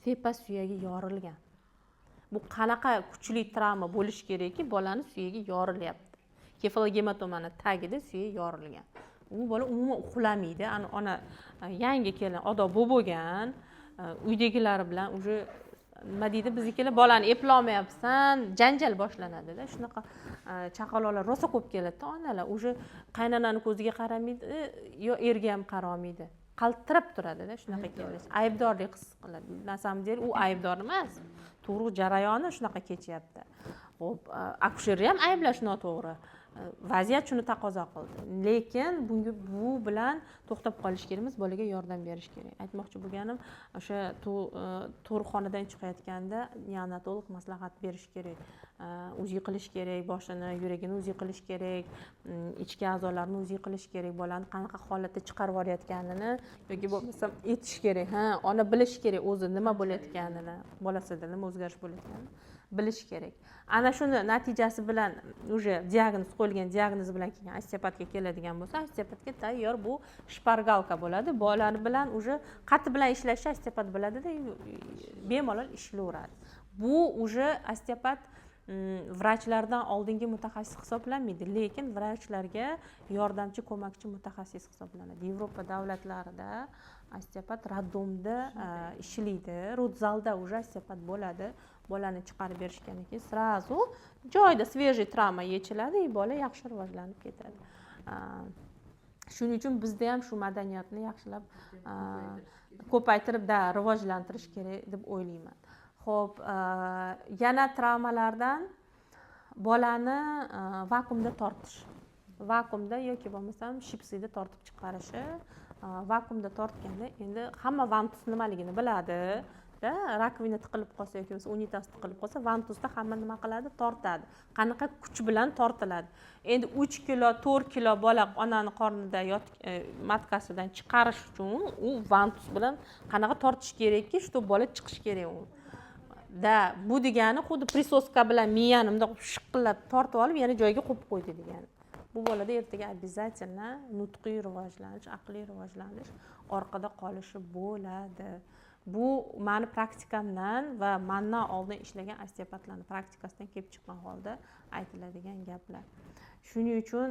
tepa suyagi yorilgan. Bu qanaqa kuchli travma bo'lishi kerakki, bolani suyagi yorilyapti. Kefalogematomani tagida suyagi yorilgan. U bola umuman uxlamaydi. Ona yangi kelin odob bo'lgan, uydagilari bilan уже nima deydi, biznikilar bolani eplolmayapsan, janjal boshlanadi-da. Shunaqa chaqaloqlar rosa ko'p keladi. Onalar уже qaynonani ko'ziga qaramaydi, yo erga ham qaramaydi. Qaltirab turadi-da, shunaqa kelish. Aybdorlik his qiladi. Na samom деле u aybdor emas. Tug'ruq jarayoni shunaqa kechyapti. Xo'p, akusherni ham ayblash noto'g'ri. Vaziyat shuni taqozo qildi. Lekin bu bilan to'xtab qolish kerakmiz, bolaga yordam berish kerak. Aytmoqchi bo'lganim, o'sha tug'ruqxonadan chiqayotganda neonatolog maslahat berish kerak. Uzi qilish kerak, boshini, yuragini uzi qilish kerak, ichki a'zolarini uzi qilish kerak, bolani qanaqa holatda chiqarib yuborayotganini yoki bo'lmasa aytish kerak. Ona bilish kerak o'zi nima bo'layotganini, bolasida nima o'zgarish bo'layotganini bilish kerak. Ana shuni natijasi bilan уже diagnoz qo'yilgan diagnoz bilan keyin osteopatga keladigan bo'lsa, osteopatga tayyor bu shpargalka bo'ladi. Bolani bilan уже qati bilan ishlashni osteopat biladida, bemalol ishlayveradi. Bu уже osteopat vrachlardan oldingi mutaxassis hisoblanmaydi, lekin vrachlarga yordamchi ko'makchi mutaxassis hisoblanadi. Yevropa davlatlarida osteopat raddomda ishlaydi, rodzalda уже osteopat bo'ladi. Bolani chiqarib berishgandan keyin srazu joyda свежий travma yechiladi, bola yaxshi rivojlanib ketadi. Shuning uchun bizda ham shu madaniyatni yaxshilab ko'paytirib, rivojlantirish kerak deb o'ylayman. Xo'p, yana travmalardan bolani vakuumda tortish. Vakuumda yoki bo'lmasam shipsida tortib chiqarishi. Vakuumda tortganda endi hamma vantus nimaligini biladi. Rakovina tiqilib qolsa yoki bo'lmasa unitaz tiqilib qolsa, vantusda hamma nima qiladi? Tortadi. Qanaqa kuch bilan tortiladi? Endi 3 kilo, 4 kilo bola onani qornida matkasidan chiqarish uchun u vantus bilan qanaqa tortish kerakki, shu bola chiqish kerak u. Bu degani xuddi prisoska bilan miyani bundoq shiqqillab tortib olib, yana joyiga qo'yib qo'ydi degani. Bu bolada ertaga обязательно nutqiy rivojlanish, aqliy rivojlanish orqada qolishi bo'ladi. Bu meni praktikamdan va mendan oldin ishlagan osteopatlarning praktikasidan kelib chiqqan holda aytiladigan gaplar. Shuning uchun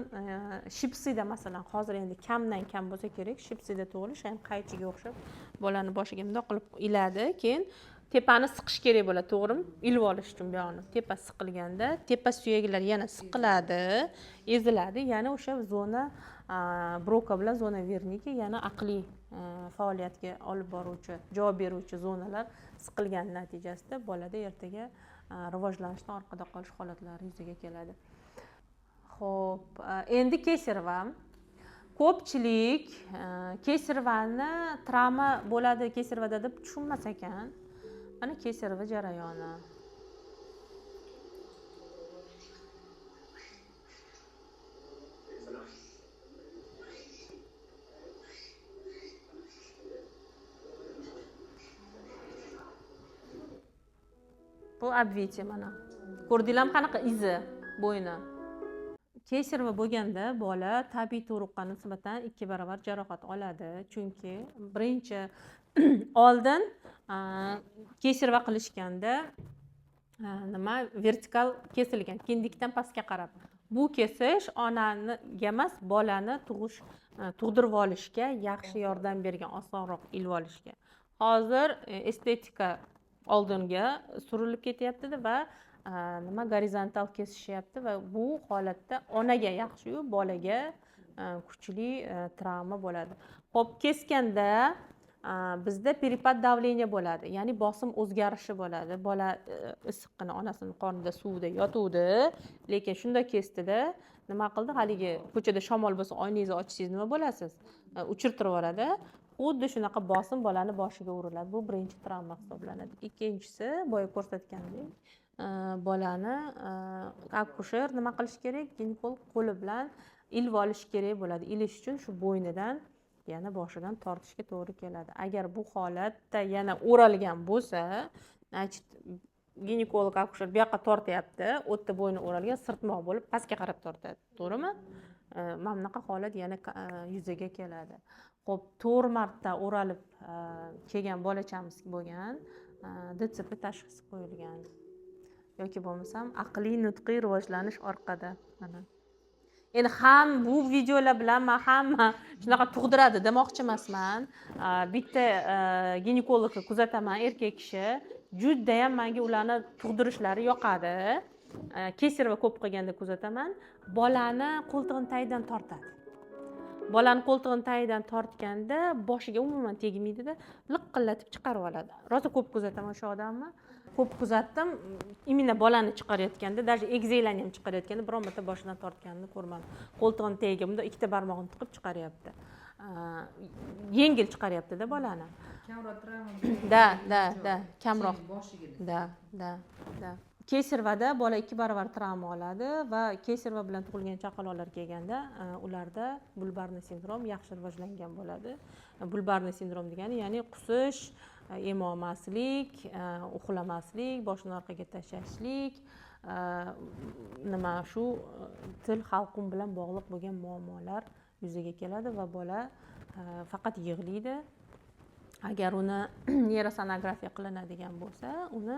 shipsida masalan hozir endi kamdan kam bo'lsa kerak, shipsida tug'ilish ham qaychiga o'xshab bolani boshiga bundoq qilib iladi, keyin tepani siqish kerak bo'ladi, to'g'rimi? Ilib olish uchun bu yoqni tepa siqilganda tepa suyaklar yana siqiladi, eziladi, yana o'sha zona broka bilan zona verniki yana aqliy faoliyatga olib boruvchi, javob beruvchi zonalar siqilgan natijasida bolada ertaga rivojlanishdan orqada qolish holatlari yuzaga keladi. Xo'p, endi kesirva. Ko'pchilik kesirvani travma bo'ladi, kesirvada deb tushunmas ekan. Mana kesirva jarayoni. Bu obviti mana. Ko'rdinglarmi qanaqa izi bo'yni? Kesirva bo'lganda bola tabiiy tug'ruqqa nisbatan 2 barobar jarohat oladi. Chunki birinchi oldin kesirva qilishganda nima vertikal kesilgan, kindikdan pastga qarab. bu kesish onaga emas bolani tug'dirib olishga yaxshi yordam bergan, osonroq ilib olishga. Hozir estetika oldinga surilib ketyapti va gorizontal kesishyapti va bu holatda onaga yaxshi-yu, bolaga kuchli travma bo'ladi. Xo'p, kesganda bizda peripad давление bo'ladi, ya'ni bosim o'zgarishi bo'ladi. Bola issiqqina onasini qornida suvda yotuvdi, lekin shunda kesdida nima qildi? Haligi ko'chada shamol bo'lsa, oynangizni ochsangiz nima bo'lasiz? Uchirtirib yuboradi. Xuddi shunaqa bosim bolani boshiga uriladi. Bu birinchi travma hisoblanadi. Ikkinchisi, boya ko'rsatgandek, bolani akusher nima qilish kerak? Ginekolog qo'li bilan ilib olish kerak bo'ladi. Ilish uchun shu bo'ynidan yana boshidan tortishga to'g'ri keladi. Agar bu holatda yana o'ralgan bo'lsa, ginekolog akusher bu yoqqa tortyapti, o'tda bo'yni o'ralgan, sirtmoq bo'lib pastga qarab tortadi. To'g'rimi? Mana bunaqa holat yana yuzaga keladi. Xo'p, 4 marta o'ralib kelgan bolachamiz bo'lgan, DTP tashxisi qo'yilgan. Yoki bo'lmasam aqliy nutqiy rivojlanish orqada. Mana. Endi ham bu videolar bilan men hamma shunaqa tug'diradi demoqchi emasman. Bitta ginekologni kuzataman, erkak kishi. Juda ham menga ularni tug'dirishlari yoqadi. Kesirva ko'p qilganda kuzataman. Bolani qo'ltig'ini tagidan tortadi. Bolani qo'ltig'ini tagidan tortganda boshiga umuman tegmaydi-da, liqillatib chiqarib oladi. Rosa ko'p kuzataman o'sha odamni. Ko'p kuzatdim. Imina bolani chiqarayotganda, даже egzeylarni ham chiqarayotganda biron marta boshidan tortganini ko'rmadim. Qo'ltig'ini tagiga bunda ikkita barmog'ini tiqib chiqaryapti. Yengil chiqaryapti-da bolani. Kamroq travma. Da, kamroq. Boshiga. Da. Kesirvada bola 2 barobar travma oladi va kesirva bilan tug'ilgan chaqaloqlar kelganda ularda bulbarniy sindrom yaxshi rivojlangan bo'ladi. Bulbarniy sindrom degani, ya'ni qusish, emolmaslik, uxlamaslik, boshni orqaga tashlashlik, shu til halqum bilan bog'liq bo'lgan muammolar yuzaga keladi va bola faqat yig'laydi. Agar uni neyrosonografiya qilinadigan bo'lsa, uni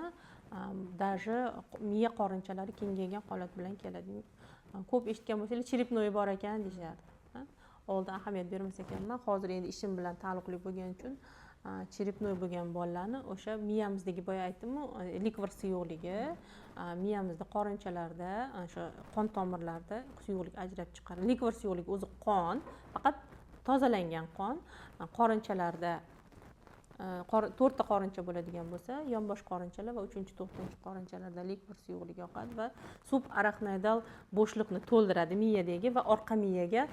даже miya qorinchalari kengaygan holat bilan keladi. Ko'p eshitgan bo'lsangiz, chiripnoy bor ekan deyishardi. Oldin ahamiyat bermas ekanman. Hozir endi ishim bilan taalluqli bo'lgani uchun chiripnoy bo'lgan bolalarni o'sha miyamizdagi boya aytdim-ku, likvor suyuqligi, miyamizda qorinchalarda, o'sha qon tomirlarida suyuqlik ajrab chiqaradi. Likvor suyuqligi o'zi qon, faqat tozalangan qon, qorinchalarda 4 ta qorincha bo'ladigan bo'lsa, yonbosh qorinchalar va 3-4 qorinchalarda likvor suyuqligi oqadi va subarachnoidal bo'shliqni to'ldiradi miyadagi va orqa miyaga,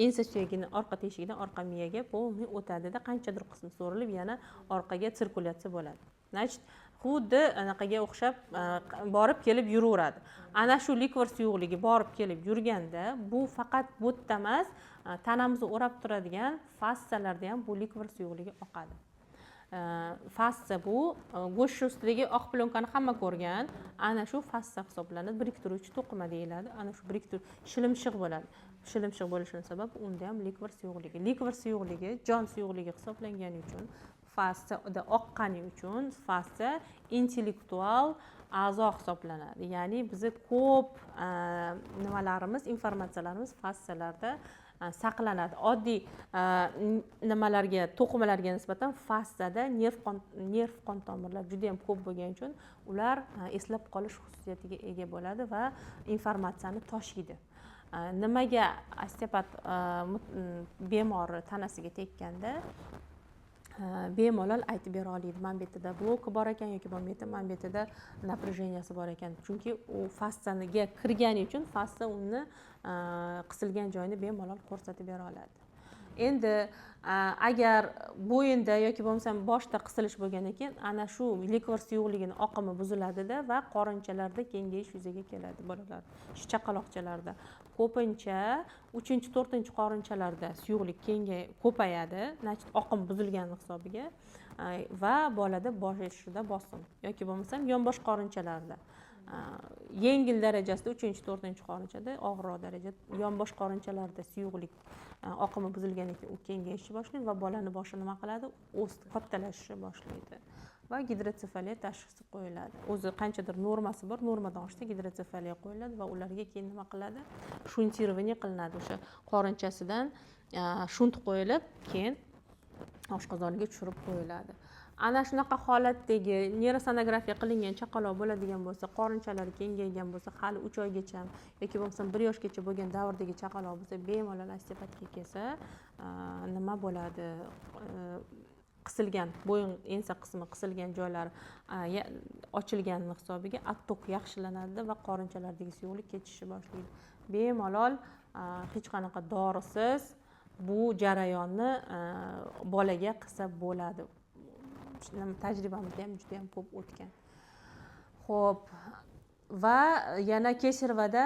ensa suyagini orqa teshigidan orqa miyaga polniy o'tadida, qanchadir qismi so'rilib yana orqaga sirkulyatsiya bo'ladi. Значит, xuddi anaqaga o'xshab borib kelib yuraveradi. Ana shu likvor suyuqligi borib kelib yurganda, bu faqat bu yerda emas, tanamizni o'rab turadigan fassalarda ham bu likvor suyuqligi oqadi. Fassa bu go'sht ustidagi oq plonkani hamma ko'rgan, ana shu fassa hisoblanadi. Biriktiruvchi to'qima deyiladi. Ana shu shilimshiq bo'ladi. Shilimshiq bo'lishining sababi unda ham likvor suyuqligi. Likvor suyuqligi jon suyuqligi hisoblangani uchun, fassada oqqani uchun fassa intellektual a'zo hisoblanadi. Ya'ni bizni ko'p nimalarimiz, informatsiyalarimiz fassalarda saqlanadi. Oddiy nimalarga, to'qimalarga nisbatan fassada nerv qon tomirlar juda ham ko'p bo'lgani uchun ular eslab qolish xususiyatiga ega bo'ladi va informatsiyani toshiydi. Nimaga osteopat bemori tanasiga tekkanda bemalol aytib bera oladi. Mana bu yerda blok bor ekan yoki mana bu yerda naprejeniyasi bor ekan. Chunki u fassaniga kirgani uchun fassa uni qisilgan joyini bemalol ko'rsatib bera oladi. Endi agar bo'yinda yoki bo'lmasam boshda qisilish bo'lgandan keyin ana shu likvor suyuqligining oqimi buziladi-da va qorinchalarda kengayish yuzaga keladi bolalar. Shu chaqaloqchalarda ko'pincha 3-4 qorinchalarda suyuqlik ko'payadi, значит oqim buzilgani hisobiga va bolada boshida bosim yoki bo'lmasam yonbosh qorinchalarda yengil darajasida 3-4 qorinchada, og'irroq darajada yonbosh qorinchalarda suyuqlik oqimi buzilgandan keyin u kengayishni boshlaydi va bolani boshi nima qiladi? Kattalashishni boshlaydi. va gidrotsefaliya tashxisi qo'yiladi. O'zi qanchadir normasi bor, normadan oshsa gidrotsefaliya qo'yiladi va ularga keyin nima qiladi? Shuntirovание qilinadi. O'sha qorinchasidan shunt qo'yilib, keyin oshqozoniga tushirib qo'yiladi. Ana shunaqa holatdagi neyrosonografiya qilingan chaqaloq bo'ladigan bo'lsa, qorinchalari kengaygan bo'lsa, hali 3 oygacha yoki bo'lmasa 1 yoshgacha bo'lgan davrdagi chaqaloq bo'lsa, bemalol osteopatga kelsa, nima bo'ladi? Qisilgan bo'yin ensa qismi qisilgan joylar ochilgan hisobiga ottok yaxshilanadi va qorinchalardagi suyuqlik ketishni boshlaydi. Bemalol hech qanaqa dorisiz bu jarayonni bolaga qilsa bo'ladi. Tajribamizda ham juda ham ko'p o'tgan. Xo'p, va yana kesirvada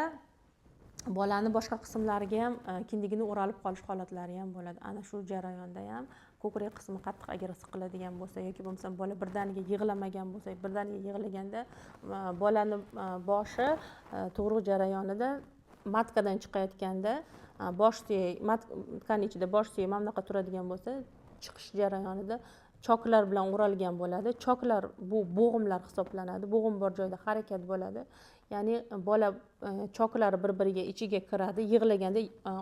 bolani boshqa qismlariga ham kindigini o'ralib qolish holatlari ham bo'ladi. Ana shu jarayonda ham ko'krak qismi qattiq agar siqiladigan bo'lsa yoki bo'lmasa bola birdaniga yig'lamagan bo'lsa, birdaniga yig'laganda bolani boshi tug'ruq jarayonida matkadan chiqayotganda bosh suyak, matkaning ichida bosh suyak mana bunaqa turadigan bo'lsa, chiqish jarayonida choklar bilan o'ralgan bo'ladi. Choklar bu bo'g'imlar hisoblanadi. Bo'g'im bor joyda harakat bo'ladi. Ya'ni bola choklari bir-biriga ichiga kiradi, yig'laganda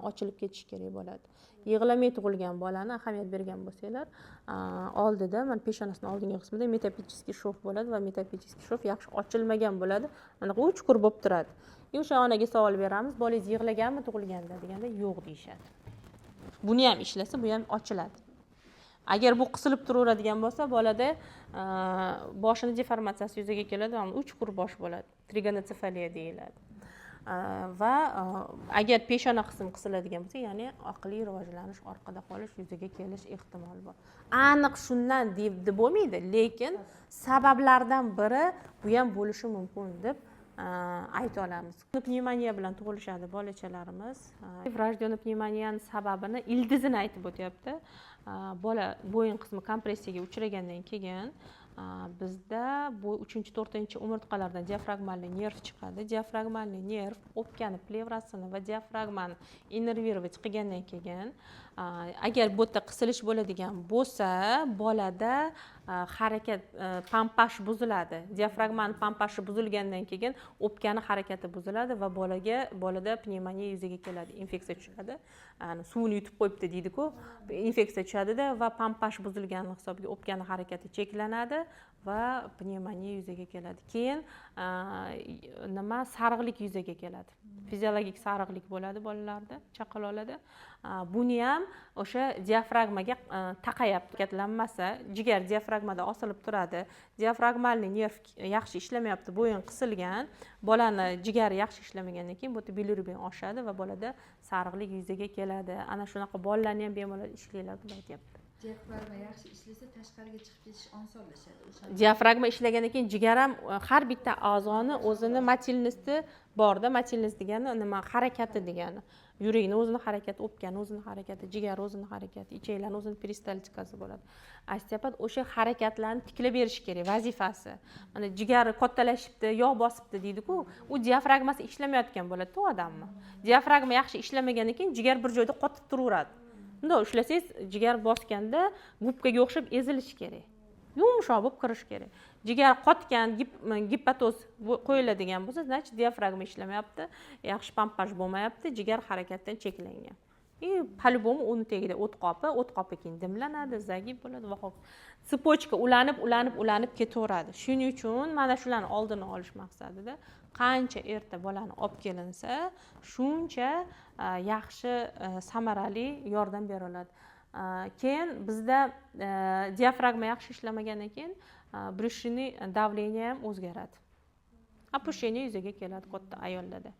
ochilib ketish kerak bo'ladi. Yig'lamay tug'ilgan bolani ahamiyat bergan bo'lsanglar, oldida, mana peshonasining oldingi qismida metafiziskiy shof bo'ladi va metafiziskiy shof yaxshi ochilmagan bo'ladi. Mana bu chuqur bo'lib turadi. O'sha onaga savol beramiz, bolangiz yig'laganmi tug'ilganda deganda yo'q deyshadi. Buni ham ishlasa, bu ham ochiladi. Agar bu qisilib turaveradigan bo'lsa, bolada boshini deformatsiyasi yuzaga keladi va chuqur bosh bo'ladi. Trigonotsefaliya deyiladi. Va agar peshona qismi qisiladigan bo'lsa, ya'ni aqliy rivojlanish, orqada qolish, yuzaga kelish ehtimoli bor. Aniq shundan deb bo'lmaydi, lekin sabablardan biri bu ham bo'lishi mumkin deb ayta olamiz. Pnevmoniya bilan tug'ilishadi bolachalarimiz. Vrajdyoniy pnevmoniyaning sababini, ildizini aytib o'tyapti. Bola bo'yin qismi kompressiyaga uchragandan keyin bizda bu 3-4 umurtqalardan diafragmali nerv chiqadi. Diafragmali nerv o'pkani plevrasini va diafragmani innervirovat qilgandan keyin agar bu yerda qisilish bo'ladigan bo'lsa, bolada harakat pampash buziladi. Diafragmani pampashi buzilgandan keyin o'pkani harakati buziladi va bolada pnevmoniya yuzaga keladi. Infeksiya tushadi. Suvni yutib qo'yibdi deydi-ku, infeksiya tushadi-da va pampash buzilgani hisobiga o'pkani harakati cheklanadi va pnevmoniya yuzaga keladi. Keyin sariqlik yuzaga keladi. Fiziologik sariqlik bo'ladi bolalarda, chaqaloqlarda. Buni ham o'sha diafragmaga taqayapti. Harakatlanmasa, jigar diafragmada osilib turadi. Diafragmali nerv yaxshi ishlamayapti, bo'yin qisilgan. Bolani jigari yaxshi ishlamagandan keyin bu yerda bilirubin oshadi va bolada sariqlik yuzaga keladi. Ana shunaqa bolalarni ham bemalol ishlanglar deb aytyapti. Diafragma yaxshi ishlasa, tashqariga chiqib ketish osonlashadi. Diafragma ishlagandan keyin jigar ham har bitta a'zoni o'zini motilnosti borda. Motilnost degani nima? Harakati degani. Yurakni o'zini harakati, o'pkani o'zini harakati, jigar o'zini harakati, ichaklarning o'zini peristaltikasi bo'ladi. Osteopat o'sha harakatlarni tiklab berish kerak, vazifasi. Mana jigari kattalashibdi, yog' bosibdi deydi-ku, u diafragmasi ishlamayotgan bo'ladi-ku odamni. Diafragma yaxshi ishlamagandan keyin jigar bir joyda qotib turaveradi. Bunda ushlasangiz, jigar bosganda gubkaga o'xshab ezilishi kerak. Yumshoq bo'lib kirish kerak. Jigar qotgan, gipatoz qo'yiladigan bo'lsa, значит diafragma ishlamayapti, yaxshi pampash bo'lmayapti, jigar harakatdan cheklangan. По-любому uni tagida o't qopi keyin dimlanadi, zagib bo'ladi va ho'p. Sipochka ulanib ketaveradi. Shuning uchun mana shularni oldini olish maqsadida qancha erta bolani olib kelinsa, shuncha yaxshi samarali yordam beriladi. Keyin bizda diafragma yaxshi ishlamagandan keyin brushiniy давление ham o'zgaradi. Опущение yuzaga keladi katta ayollarda.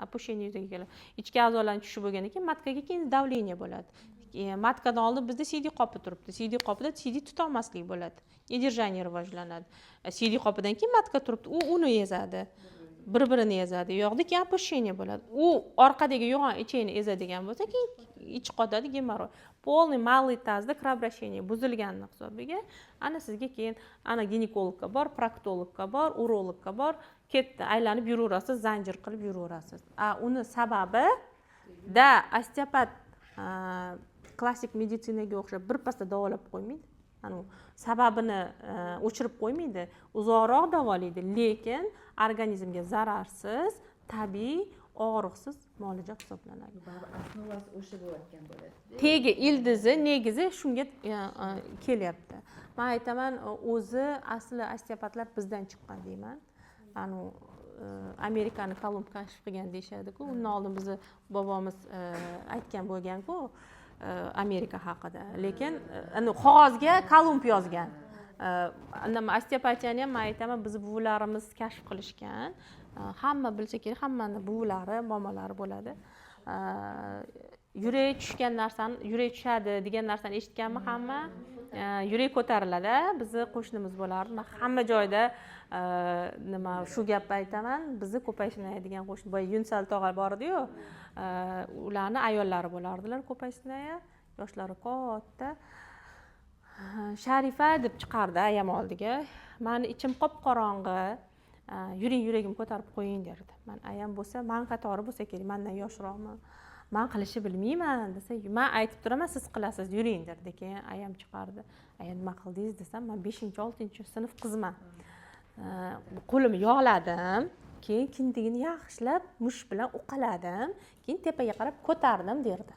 Опущение yuzaga keladi. Ichki a'zolarning tushishi bo'lgandan keyin matkaga keyin давление bo'ladi. Matkadan oldin bizda CD qopi turibdi. CD qopida CD tuta olmaslik bo'ladi. Недержание rivojlanadi. CD qopidan keyin matka turibdi. U uni ezadi. Bir-birini ezadi. Yo'qda keyin опущение bo'ladi. U orqadagi yo'g'on ichakni ezadigan bo'lsa, keyin ich qotadi gemoroy. Полный малый тазda кровообращение buzilganning hisobiga ana sizga keyin ana ginekologga bor, proktologga bor, urologga bor, ketdi aylanib yuraverasiz, zanjir qilib yuraverasiz. Uni sababi osteopat klassik meditsinaga o'xshab birpasda davolab qo'ymaydi. sababini o'chirib qo'ymaydi, uzoqroq davolaydi, lekin organizmga zararsiz, tabiiy, og'riqsiz muolaja hisoblanadi. Osnovasi o'sha bo'layotgan bo'ladi. Tegi ildizi, negizi shunga kelyapti. Men aytaman, o'zi asli osteopatlar bizdan chiqqan deyman. Amerikani Kolumb kashf qilgan deyishadi-ku. Undan oldin bizni bobomiz aytgan bo'lgan-ku Amerika haqida. Lekin qog'ozga Kolumb yozgan. Osteopatiyani ham men aytaman, bizni buvilarimiz kashf qilishgan. Hamma bilsa kerak, hammani buvilari, momalari bo'ladi. Yurak tushgan narsani, yurak tushadi degan narsani eshitganmi hamma? Yurak ko'tariladi. Bizni qo'shnimiz bo'lardi. Men hamma joyda shu gapni aytaman. Bizni Ko'payshinaya qo'shni boya Yunsal tog'a bor edi-yu, ularni ayollari bo'lardilar Ko'payshinaya, yoshlari katta. Sharifa deb chiqardi ayam oldiga. Meni ichim qop-qorong'i. Yuragim ko'tarib qo'ying derdi. Men ayam bo'lsa, men qatori bo'lsa kerak, mendan yoshroqmi? Men qilishni bilmayman desa, men aytib turaman, siz qilasiz, yuring derdi. Keyin ayam chiqardi. Ayam nima qildingiz desam, men 5-6-sinf qizman. Qo'limni yog'ladim, keyin kindigini yaxshilab mush bilan uqaladim, keyin tepaga qarab ko'tardim derdi.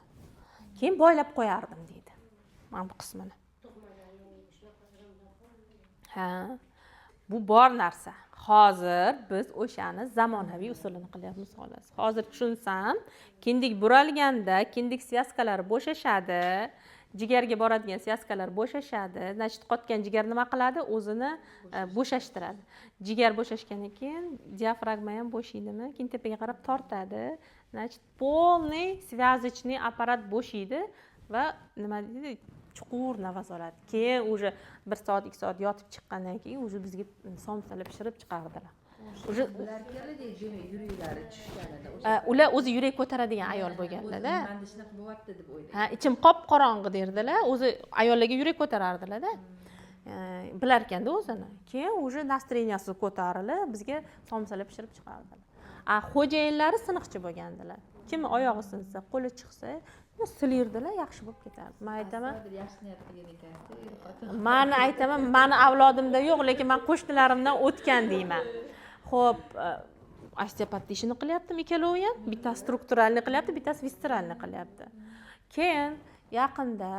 Keyin boylab qo'yardim deydi. Men bu qismini. Bu bor narsa. Hozir biz o'shani zamonaviy usulini qilyapmiz xolos. Hozir tushunsam, kindik buralganda kindik syaskalari bo'shashadi, jigarga boradigan syaskalari bo'shashadi. Значит, qotgan jigar nima qiladi? O'zini bo'shashtiradi. Jigar bo'shashgandan keyin diafragma ham bo'shaydimi? Keyin tepaga qarab tortadi. Значит, полный связочный apparat bo'shaydi va nima deydi? Chuqur nafas oladi. Keyin уже 1 soat 2 soat yotib chiqqandan keyin уже bizga somsalar pishirib chiqardilar. Уже yuraklari tushganida ular o'zi yurak ko'taradigan ayol bo'lganlar-da. Menda shunaqa bo'lyapti deb o'ylayman. Ha, ichim qop-qorong'i derdilar. O'zi ayollarga yurak ko'tarardilar-da. Bilar ekanda o'zini. Keyin уже настроенияsi ko'tarilib, bizga somsalar pishirib chiqardilar. Xo'jayinlari siniqchi bo'lgandilar. Kim oyog'i sinsa, qo'li chiqsa, silirdilar, yaxshi bo'lib ketardi. Men aytaman, yaxshi niyat qilgan ekansiz. meni aytaman, meni avlodimda yo'q, lekin men qo'shnilarimdan o'tgan deyman. Xo'p, osteopat ishini qilyaptimi ikkalovi ham? Bittasi strukturalni qilyapti, bittasi visceralni qilyapti. Keyin yaqinda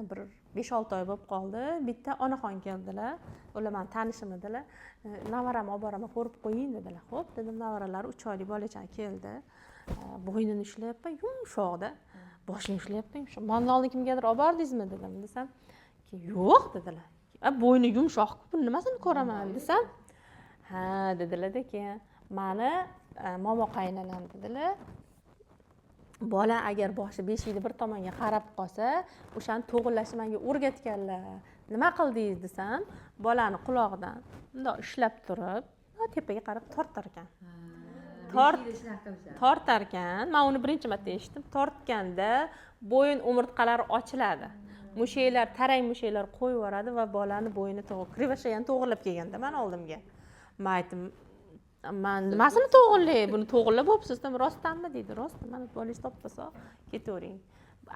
bir 5-6 oy bo'lib qoldi. Bitta onaxon keldilar. Ular meni tanishim edilar. Navaramni olib boraman, ko'rib qo'ying dedilar. Xo'p, dedim, navaralari 3 oylik bolachani keldi. Bo'ynini ushlayapman, yumshoqda. Boshini ushlayapman, yumshoq. Mendan oldin kimgadir olib bordingizmi dedim. Desam, yo'q dedilar. Bo'yni yumshoq-ku, buni nimasini ko'raman desam, ha dedilar-da, keyin meni momo qaynonam dedilar. Bola agar boshi beshikni bir tomonga qarab qolsa, o'shani to'g'rilashni menga o'rgatganlar. Nima qildingiz desam, bolani qulog'idan bundoq ushlab turib, tepaga qarab tortar ekan. Tortar ekan. Men uni birinchi marta eshitdim. Tortganda bo'yin umurtqalari ochiladi. Mushaklar, tarang mushaklar qo'yib yuboradi va bolani bo'yini krivashayani to'g'irlab kelganda men oldimga. Men aytdim, "Men nimasini to'g'irlay? Buni to'g'irlab bo'psiz, rostdanmi?" dedi. "Rost, mana bolangiz topsa, ketavering."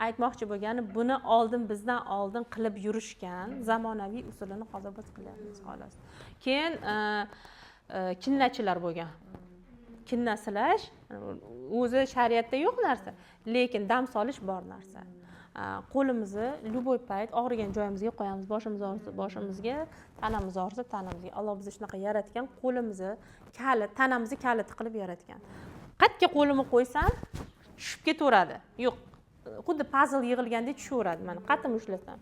Aytmoqchi bo'lgani, buni oldin bizdan oldin qilib yurishgan zamonaviy usulini hozir biz qilyapmiz xolos. Keyin kinnachilar bo'lgan. Kinna silash o'zi shariatda yo'q narsa, lekin dam solish bor narsa. Qo'limizni любой payt og'rigan joyimizga qo'yamiz, boshimiz og'risa boshimizga, tanamiz og'risa tanamizga. Alloh bizni shunaqa yaratgan, qo'limizni kalit, tanamizni kalit qilib yaratgan. Qayerga qo'limni qo'ysam, tushib ketaveradi. Yo'q, xuddi puzzle yig'ilgandek tushaveradi. Mana qatim ushlasam.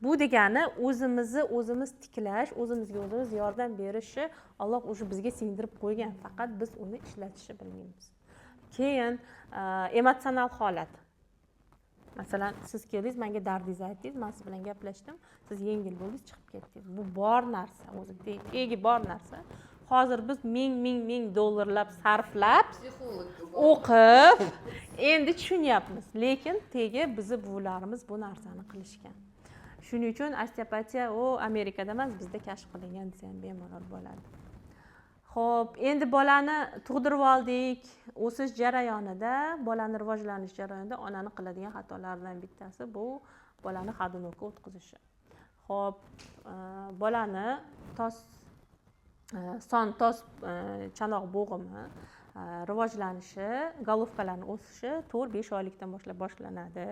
Bu degani o'zimiz tiklash, o'zimizga o'zimiz yordam berishi Alloh o'sha bizga singdirib qo'ygan, faqat biz uni ishlatishni bilmaymiz. Keyin emotsional holat. Masalan, siz keldingiz, menga dardingizni aytdingiz, men siz bilan gaplashdim, siz yengil bo'ldingiz, chiqib ketdingiz. Bu bor narsa, o'zi tegi bor narsa. Hozir biz ming dollarlab sarflab, o'qib, endi tushunyapmiz. Lekin tegi bizni buvilarimiz bu narsani qilishgan. Shuning uchun osteopatiya Amerikada emas, bizda kashf qilingan desa ham bemalol bo'ladi. Xo'p, endi bolani tug'dirib oldik. O'sish jarayonida, bolani rivojlanish jarayonida onani qiladigan xatolardan bittasi bu bolani hadunokka o'tkazishi. Xo'p, bolani tos chanoq bo'g'imi rivojlanishi, golovkalarning o'sishi 4-5 oylikdan boshlab boshlanadi.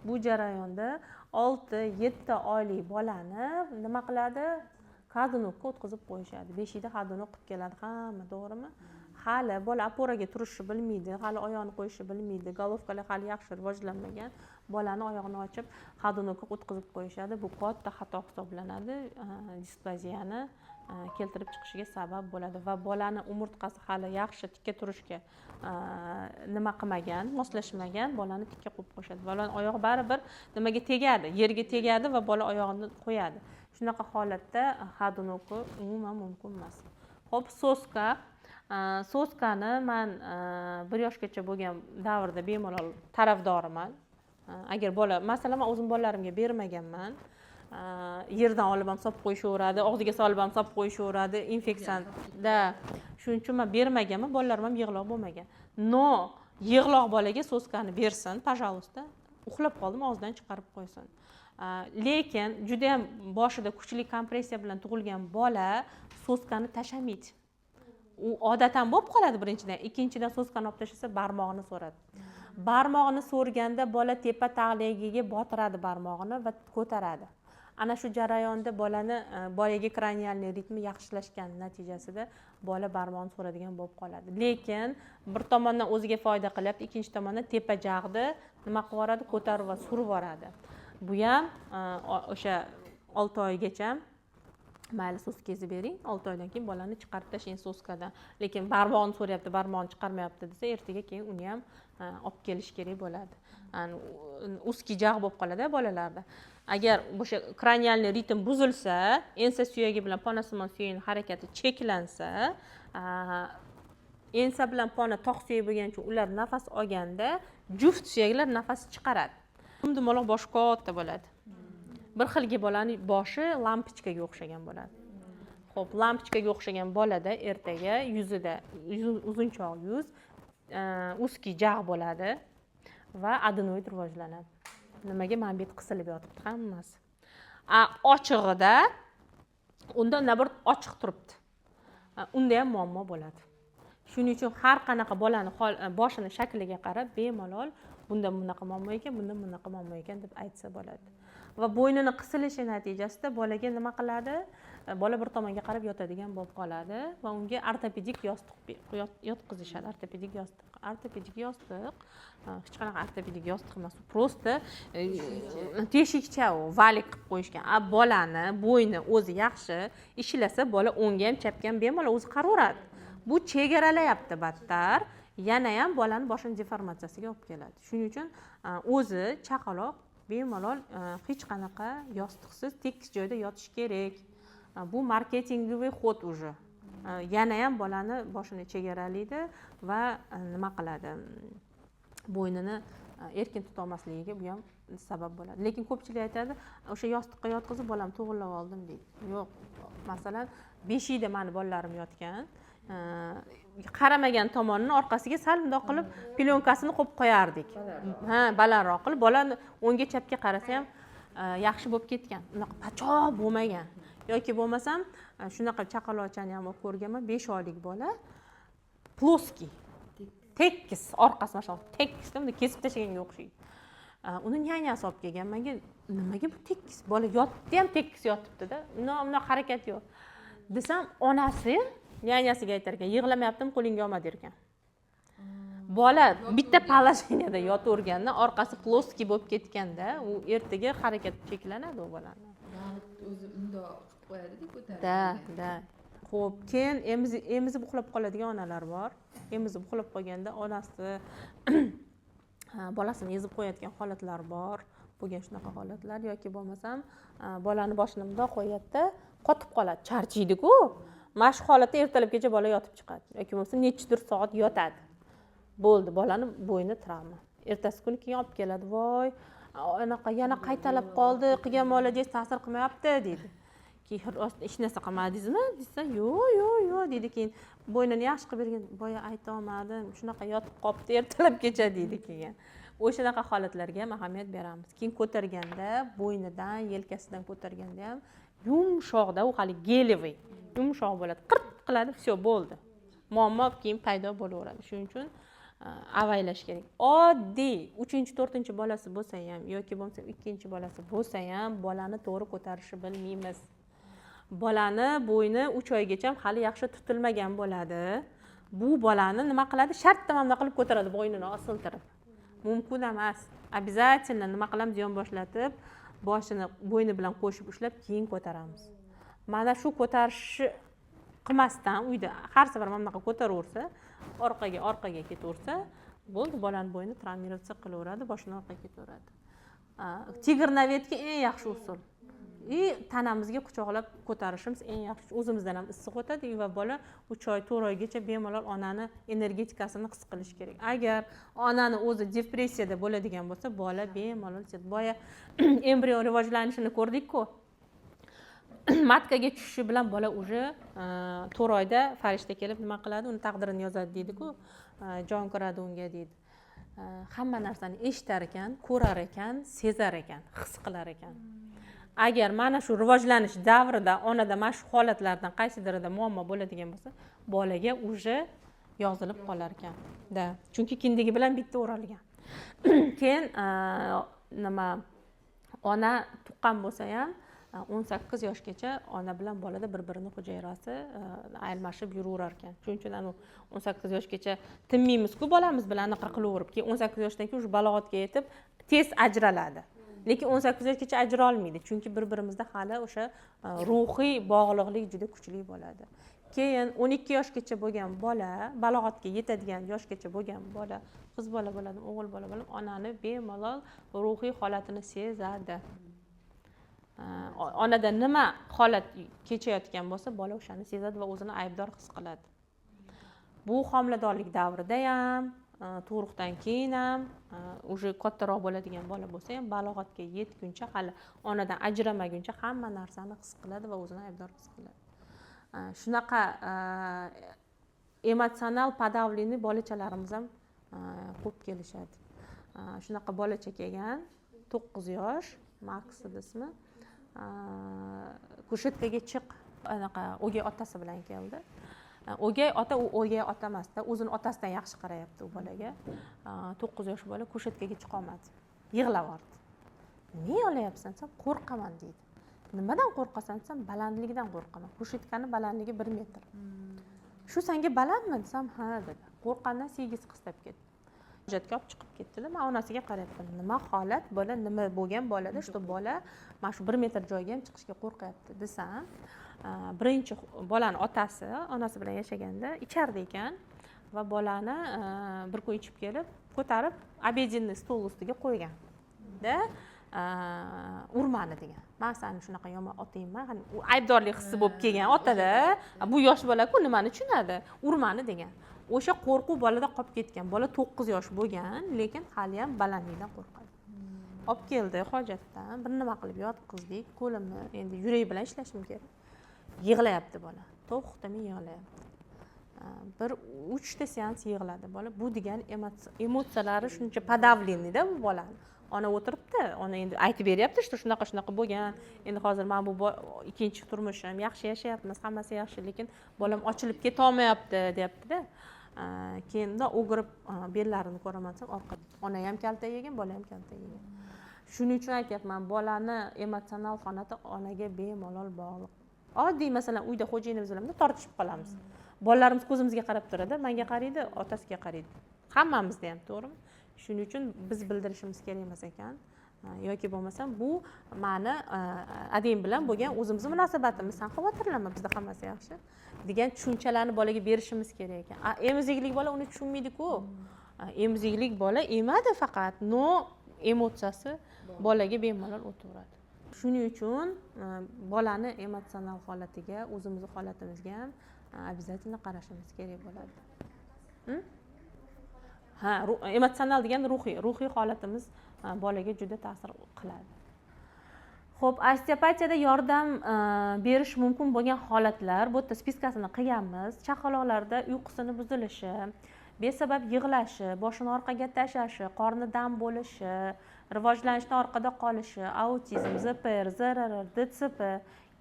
Bu jarayonda 6-7 oylik bolani nima qiladi? Hadunokka o'tkazib qo'yishadi. Beshikda hadunok qilib keladi hamma, to'g'rimi? Hali bola oporaga turishni bilmaydi, hali oyoqni qo'yishni bilmaydi, golovkalar hali yaxshi rivojlanmagan. Bolani oyog'ini ochib, hadunokka o'tkazib qo'yishadi. Bu katta xato hisoblanadi. Displaziyani keltirib chiqishiga sabab bo'ladi va bolani umurtqasi hali yaxshi tikka turishga nima qilmagan, moslashmagan, bolani tikka qo'yib qo'yishadi. Bolani oyog'i baribir nimaga tegadi, yerga tegadi va bola oyog'ini qo'yadi. Shunaqa holatda hadunokka umuman mumkin emas. Xo'p, soskani men 1 yoshgacha bo'lgan davrda bemalol tarafdoriman. Agar bola, masalan, men o'zim bolalarimga bermaganman. Yerdan olib ham solib qo'yishaveradi, og'ziga solib ham solib qo'yishaveradi, infeksiyada. Shuning uchun men bermaganman, bolalarim ham yig'loq bo'lmagan. No, yig'loq bolaga soskani bersin, пожалуйста. Uxlab qoldim, og'zidan chiqarib qo'ysin. Lekin juda ham boshida kuchli kompressiya bilan tug'ilgan bola soskani tashamaydi. U odatan bo'lib qoladi birinchidan, ikkinchidan soskani olib tashlasa barmog'ini so'radi. Barmog'ini so'rganda bola tepa tag'ligiga botiradi barmog'ini va ko'taradi. Ana shu jarayonda bolaga kranialniy ritmi yaxshilashgan natijasida bola barmog'ini so'radigan bo'lib qoladi. Lekin bir tomondan o'ziga foyda qilyapti, ikkinchi tomondan tepa jag'ni nima qilib yuboradi? Ko'tarib va surib yuboradi. Bu ham o'sha 6 oygacha mayli so'skangizni bering, 6 oydan keyin bolani chiqarib tashlang so'skadan. Lekin barmog'ini so'rayapti, barmog'ini chiqarmayapti desa, ertaga keyin uni ham olib kelish kerak bo'ladi. Ustki jag' bo'lib qoladi bolalarda. Agar o'sha kranialniy ritm buzilsa, ensa suyagi bilan ponasimon suyagini harakati cheklansa, ensa bilan pona tog' suyagi bo'lgani uchun ular nafas olganda juft suyaklar nafas chiqaradi. Dumaloq boshi katta bo'ladi. Bir xilga bolaning boshi lampochkaga o'xshagan bo'ladi. Xo'p, lampochkaga o'xshagan bolada ertaga yuzida uzunchoq yuz, ustki jag' bo'ladi va adenoid rivojlanadi. Nimaga? Ma'bet qisilib yotibdi hammasi. Ochig'ida unda nabir ochiq turibdi. Unda ham muammo bo'ladi. Shuning uchun har qanaqa bolani boshini shakliga qarab bemalol bunda bunaqa muammo ekan, bunda bunaqa muammo ekan deb aytsa bo'ladi. Va bo'ynini qisilishi natijasida bolaga nima qiladi? Bola bir tomonga qarab yotadigan bo'lib qoladi va unga ortopedik yostiq yotqizishadi. Ortopedik yostiq hech qanaqa ortopedik yostiq emas, prosta teshikcha u valik qilib qo'yishgan. Bolani bo'yni o'zi yaxshi ishlasa, bola o'ngga ham chapga ham bemalol o'zi qaraveradi. Bu chegaralayapti battar, yana ham bolani boshini deformatsiyasiga olib keladi. Shuning uchun o'zi chaqaloq bemalol hech qanaqa yostiqsiz tekis joyda yotish kerak. Bu marketingoviy xod уже. Yana ham bolani boshini chegaralaydi va nima qiladi? Bo'ynini erkin tuta olmasligiga bu ham sabab bo'ladi. Lekin ko'pchilik aytadi, o'sha yostiqqa yotqizib bolam to'g'rilab oldim deydi. Yo'q, masalan, beshikda meni bolalarim yotgan, qaramagan tomonini orqasiga sal bundoq qilib plyonkaasini qo'yib qo'yardik. Balandroq qilib, bolani o'ngga chapga qarasa ham yaxshi bo'lib ketgan. Unaqa pachoq bo'lmagan. Yoki bo'lmasam, shunaqa chaqaloqchani ham ko'rganman, 5 oylik bola ploskiy, tekis, orqasi mana shu tekisda uni kesib tashlaganga o'xshaydi. Uni nyanyasi olib kelgan. Menga nimaga bu tekis? Bola yotdi ham tekis yotibdi-da. Uni harakat yo'q. Desam, onasi nyanyasiga aytar ekan, yig'lamayaptimi, qo'lingga olma der ekan. Bola bitta положенияda yotaverganda, orqasi ploskiy bo'lib ketganda, u ertaga harakat cheklanadi u bolani. O'zi undoq qilib qo'yadi-ku ko'tarib. Da. Xo'p, keyin emizib uxlab qoladigan onalar bor. Emizib uxlab qolganda onasi bolasini ezib qo'yadigan holatlar bor. Bo'lgan shunaqa holatlar yoki bo'lmasam, bolani boshini bundoq qo'yadi-da, qotib qoladi, charchaydi-ku. Mana shu holatda ertalabgacha bola yotib chiqadi yoki bo'lmasa nechidir soat yotadi. Bo'ldi, bolani bo'yni travma. Ertasi kuni keyin olib keladi. Voy, anaqa yana qaytalab qoldi, qilgan muolajangiz ta'sir qilmayapti deydi. Keyin hech narsa qilmadingizmi desa, yo'q deydi. Keyin bo'ynini yaxshi qilib bergan, boya ayta olmadim, shunaqa yotib qolibdi ertalabgacha deydi keyin. o'shanaqa holatlarga ham ahamiyat beramiz. Keyin ko'targanda bo'ynidan yelkasidan ko'targanda ham yumshoqda, u hali geliviy yumshoq bo'ladi, qirt qiladi, все bo'ldi, muammo keyin paydo bo'laveradi. Shuning uchun avaylash kerak. Oddiy 3-4 bolasi bo'lsa ham yoki bo'lmasa 2 bolasi bo'lsa ham bolani to'g'ri ko'tarishni bilmaymiz. Bolani bo'yni 3 oygacha hali yaxshi tutilmagan bo'ladi. Bu bolani nima qiladi? Shartta mana qilib ko'taradi, bo'ynini osiltirib. Mumkin emas. Обязательно nima qilamiz? Yonboshlatib, boshini bo'yni bilan qo'shib ushlab, keyin ko'taramiz. Mana shu ko'tarishni qilmasdan uyda har safar mana bunaqa ko'taraversa, orqaga ketaversa, bo'ldi, bolani bo'yni travmatsiya qilaveradi, boshini orqaga ketaveradi. Tigr na ветке eng yaxshi usul. Tanamizga quchoqlab ko'tarishimiz eng yaxshi. O'zimizdan ham issiq o'tadi va bola 3 oy, 4 oygacha bemalol onani energetikasini his qilish kerak. Agar onani o'zi depressiyada bo'ladigan bo'lsa, bola bemalol boya embrion rivojlanishini ko'rdik-ku. Matkaga tushishi bilan bola уже 4 oyda farishta kelib nima qiladi? Uni taqdirini yozadi deydi-ku. Jon kiradi unga deydi. Hamma narsani eshitar ekan, ko'rar ekan, sezar ekan, his qilar ekan. Agar mana shu rivojlanish davrida onada mana shu holatlardan qaysidirida muammo bo'ladigan bo'lsa, bolaga уже yozilib qolar ekan. Chunki kindigi bilan bitta o'ralgan. Keyin nima ona tuqqan bo'lsa ham 18 yoshgacha ona bilan bolada bir-birini hujayrasi almashib yuraverar ekan. Shuning uchun 18 yoshgacha tinmaymiz-ku bolamiz bilan anaqa qilaverib. Keyin 18 yoshdan keyin balog'atga yetib tez ajraladi. Lekin 18 yoshgacha ajra olmaydi. Chunki bir-birimizda hali o'sha ruhiy bog'liqlik juda kuchli bo'ladi. Keyin 12 yoshgacha bo'lgan bola, balog'atga yetadigan yoshgacha bo'lgan bola, qiz bola bo'ladi, o'g'il bola bo'ladi, onani bemalol ruhiy holatini sezadi. Onada nima holat kechayotgan bo'lsa, bola o'shani sezadi va o'zini aybdor his qiladi. Bu homiladorlik davrida ham, tug'ruqdan keyin ham, уже kattaroq bo'ladigan bola bo'lsa ham, balog'atga yetguncha, hali onadan ajramaguncha hamma narsani his qiladi va o'zini aybdor his qiladi. Shunaqa emotsional подавленный bolachalarimiz ham ko'p kelishadi. Shunaqa bolacha kelgan, 9 yosh, Max ismi. Kushetkaga chiq, anaqa o'gay otasi bilan keldi. O'gay ota u o'gay ota emasda, o'zini otasidan yaxshi qarayapti u bolaga. 9 yosh bola kushetkaga chiqa olmadi. Yig'lavordi. "Nima yig'layapsan?" desam, "Qo'rqaman" deydi. "Nimadan qo'rqasan?" desam, "Balandligidan qo'rqaman. Kushetkani balandligi 1 metr. Shu senga balandmi?" desam, "Ha" dedi. Qo'rqqandan siygisi qistab ketdi. Hojatga olib chiqib ketdi-da, men onasiga qarayapman. Nima holat, bola nima bo'lgan bolada, shu bola mana shu 1 metr joyga ham chiqishga qo'rqyapti desam, birinchi bolani otasi onasi bilan yashaganda ichardi ekan va bolani bir kun ichib kelib, ko'tarib obedенный stol ustiga qo'ygan. Urmani degan. "Men seni shunaqa yomon otayman." U aybdorlik hissi bo'lib kelgan otada, bu yosh bola-ku nimani tushunadi? Urmani degan. O'sha qo'rquv bolada qolib ketgan. Bola 9 yosh bo'lgan, lekin hali ham balandlikdan qo'rqadi. Olib keldi hojatdan, bir nima qilib yotqizdik, qo'limni endi yurak bilan ishlashim kerak. Yig'layapti bola. To'xtamay yig'layapti. Bir 3 ta seans yig'ladi bola. Bu degani emotsiyalari shuncha подавленный-da bu bolani. Ona o'tiribdi, ona endi aytib beryapti, shunaqa bo'lgan. Endi hozir men bu ikkinchi turmushim, yaxshi yashayapmiz, hammasi yaxshi, lekin bolam ochilib keta olmayapti, deyapti-da. Keyinda o'girib bellarini ko'raman desam, orqada ona ham kalta yegan, bola ham kalta yegan. Shuning uchun aytyapman, bolani emotsional holati onaga bemalol bog'liq. Oddiy masalan uyda xo'jayinimiz bilan tortishib qolamiz. Bolalarimiz ko'zimizga qarab turadi, menga qaraydi, otasiga qaraydi. Hammamizda ham, to'g'rimi? Shuning uchun biz bildirishimiz kerak emas ekan. Yoki bo'lmasa bu meni adem bilan bo'lgan o'zimiz munosabatimiz, sen xavotirlanma, bizda hammasi yaxshi degan tushunchalarni bolaga berishimiz kerak ekan. Emiziklik bola uni tushunmaydi-ku. Emiziklik bola emadi faqat, no emotsiyasi bolaga bemalol o'taveradi. Shuning uchun bolani emotsional holatiga, o'zimiz holatimizga ham обязательно qarashimiz kerak bo'ladi. Emotsional degan ruhiy holatimiz bolaga juda ta'sir qiladi. Xo'p, osteopatiyada yordam berish mumkin bo'lgan holatlar, bu yerda spiskasini qilganmiz. Chaqaloqlarda uyqusini buzilishi, besabab yig'lashi, boshini orqaga tashlashi, qorni dam bo'lishi, rivojlanishdan orqada qolishi, autizm, ZPR, ZRR, DTSP,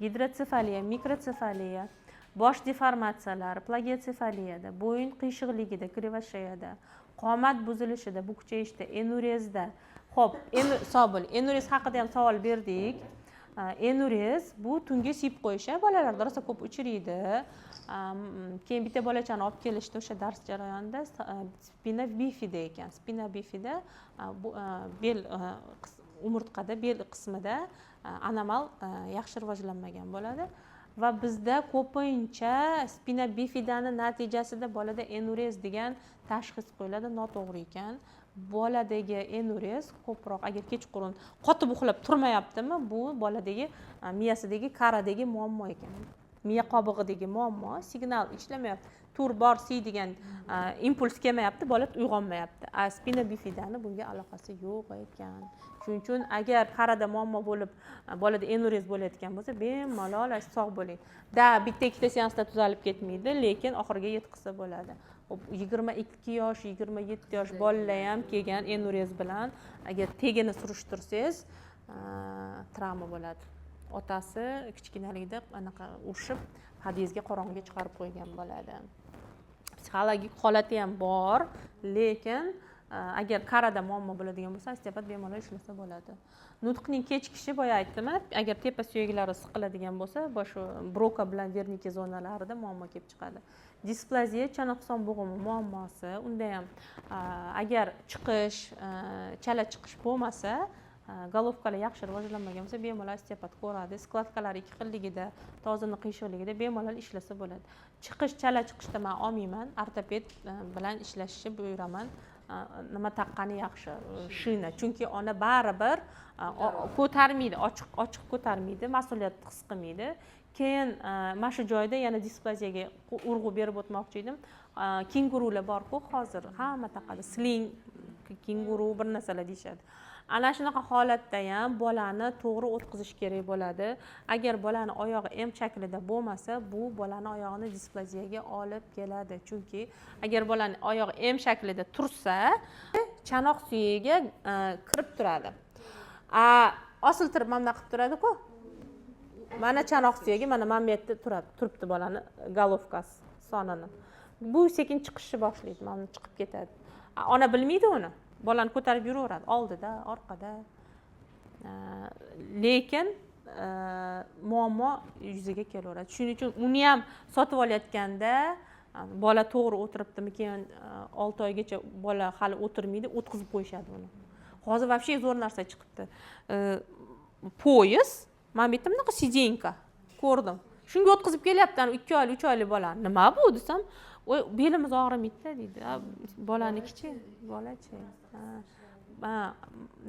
gidrotsefaliya, mikrosefaliya, bosh deformatsiyalari, plagiatsefaliyada, bo'yin qiyshiqligida, krivasheyada, qomat buzilishida, bu kuchayishda, enurezda. Xo'p, Sobul, enurez haqida ham savol berdik. Enurez bu tungi siyib qo'yish, bolalarda rosa ko'p uchraydi. Keyin bitta bolachani olib kelishdi o'sha dars jarayonida, spina bifida ekan. Spina bifida bel umurtqada, bel qismida anomal yaxshi rivojlanmagan bo'ladi va bizda ko'pincha spina bifidani natijasida bolada enurez degan tashxis qo'yiladi, noto'g'ri ekan. Boladagi enurez ko'proq agar kechqurun qotib uxlab turmayaptimi, bu boladagi miyasidagi karadagi muammo ekan. Miya qobig'idagi muammo, signal ishlamayapti. Tur bor, si degan impuls kelmayapti, bola uyg'onmayapti. Spina bifidani bunga aloqasi yo'q ekan. Shuning uchun agar qarada muammo bo'lib, bolada enurez bo'layotgan bo'lsa, bemalol sog' bo'ling. Bitta ikkita seansda tuzalib ketmaydi, lekin oxiriga yetkazsa bo'ladi. 22 yosh, 27 yosh bolalar ham kelgan enurez bilan agar tegini surishtirsangiz, travma bo'ladi. Otasi kichkinaligida anaqa urishib, podyezdga qorong'iga chiqarib qo'ygan bo'ladi. Psixologik holati ham bor, lekin agar qarada muammo bo'ladigan bo'lsa, osteopat bemalol ishlasa bo'ladi. Nutqning kechikishi, boya aytdim, agar tepa suyaklari siqiladigan bo'lsa, shu broka bilan vernike zonalarida muammo kelib chiqadi. Displaziya, chanoqson bo'g'imi muammosi, unda ham agar chiqish, chala chiqish bo'lmasa, golovkalar yaxshi rivojlanmagan bo'lsa, bemalol osteopat ko'radi. Skladkalar ikki xilligida, tozini qiyshiqligida bemalol ishlasa bo'ladi. Chala chiqishda men olmayman, ortoped bilan ishlashni buyuraman. Nima taqqani yaxshi, shina, chunki ona baribir ko'tarmaydi, ochiq ko'tarmaydi, mas'uliyat his qilmaydi. Keyin mana shu joyda yana displaziyaga urg'u berib o'tmoqchi edim. Kengurular bor-ku hozir, hamma taqadi, sling, kenguru bir narsalar deyishadi. Ana shunaqa holatda ham bolani to'g'ri o'tkazish kerak bo'ladi. Agar bolani oyog'i M shaklida bo'lmasa, bu bolani oyog'ini displaziyaga olib keladi. Chunki agar bolani oyog'i M shaklida tursa, chanoq suyagiga kirib turadi. Osiltirib mana qilib turadi-ku. Mana chanoq suyagi mana bu yerda turibdi bolani golovkasi sonini. Bu sekin chiqishni boshlaydi, mana chiqib ketadi. Ona bilmaydi uni. Bolani ko'tarib yuraveradi, oldida, orqada. Lekin muammo yuzaga kelaveradi. Shuning uchun uni ham sotib olayotganda bola to'g'ri o'tiribdimi, keyin 6 oygacha bola hali o'tirmaydi, o'tkazib qo'yishadi uni. Hozir вообще zo'r narsa chiqibdi. Poyez, men bu yerda bunaqa sidenka ko'rdim. Shunga o'tkazib kelyapti, 2 oylik, 3 oylik bola. Nima bu desam, belimiz og'rimaydi deydi. Bolanikichi, bolachi.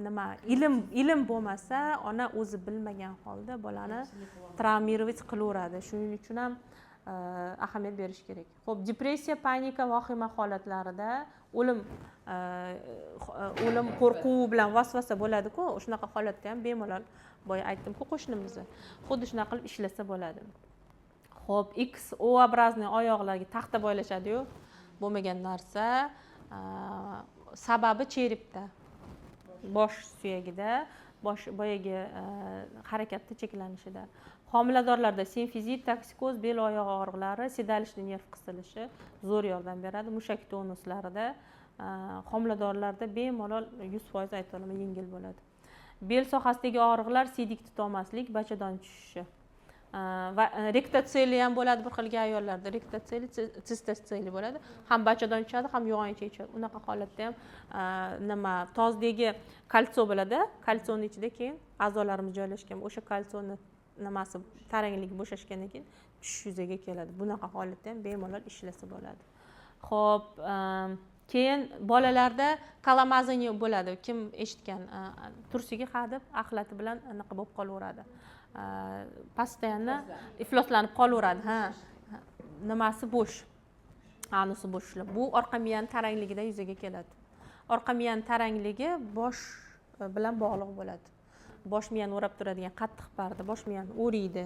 Nima ilm bo'lmasa, ona o'zi bilmagan holda bolani travmirovat qilaveradi. Shuning uchun ham ahamiyat berish kerak. Xo'p, depressiya, panika, vahima holatlarida o'lim qo'rquv bilan vasvasa bo'ladi-ku, shunaqa holatda ham bemalol boya aytdim-ku qo'shnimizni, xuddi shunaqa qilib ishlasa bo'ladi. Xo'p, X obrazli oyoqlarga taxta boylashadi-yu, bo'lmagan narsa, sababi cherepda, bosh suyagida, boyagi harakatda cheklanishida. Homiladorlarda simfizit, toksikoz, bel oyoq og'riqlari, sedalishli nerv qisilishi zo'r yordam beradi. Mushak tonuslarida homiladorlarda bemalol 100% ayta olaman, yengil bo'ladi. Bel sohasidagi og'riqlar, siydik tutolmaslik, bachadon tushishi. Va rektatsiyali ham bo'ladi bir xilga ayollarda. Rektatsiyali, sistatsiyali bo'ladi. Ham bachadon tushadi, ham yo'g'oncha ichadi. Unaqa holatda ham tozdagi kaltso bo'ladi. Kaltsoni ichida keyin a'zolarimiz joylashgan. O'sha kaltsoni nimasi tarangligi bo'shashgandan keyin tushish yuzaga keladi. Bunaqa holatda ham bemalol ishlasa bo'ladi. Xo'p, keyin bolalarda kalamazoniya bo'ladi. Kim eshitgan? Tursiga hadib axlati bilan anaqa bo'lib qolaveradi. Постоянно ifloslanib qolaveradi. Nimasi bo'sh. Anusi bo'shlar. Bu orqa miyaning tarangligida yuzaga keladi. Orqa miyaning tarangligi bosh bilan bog'liq bo'ladi. Bosh miyani o'rab turadigan qattiq parda bosh miyani o'raydi.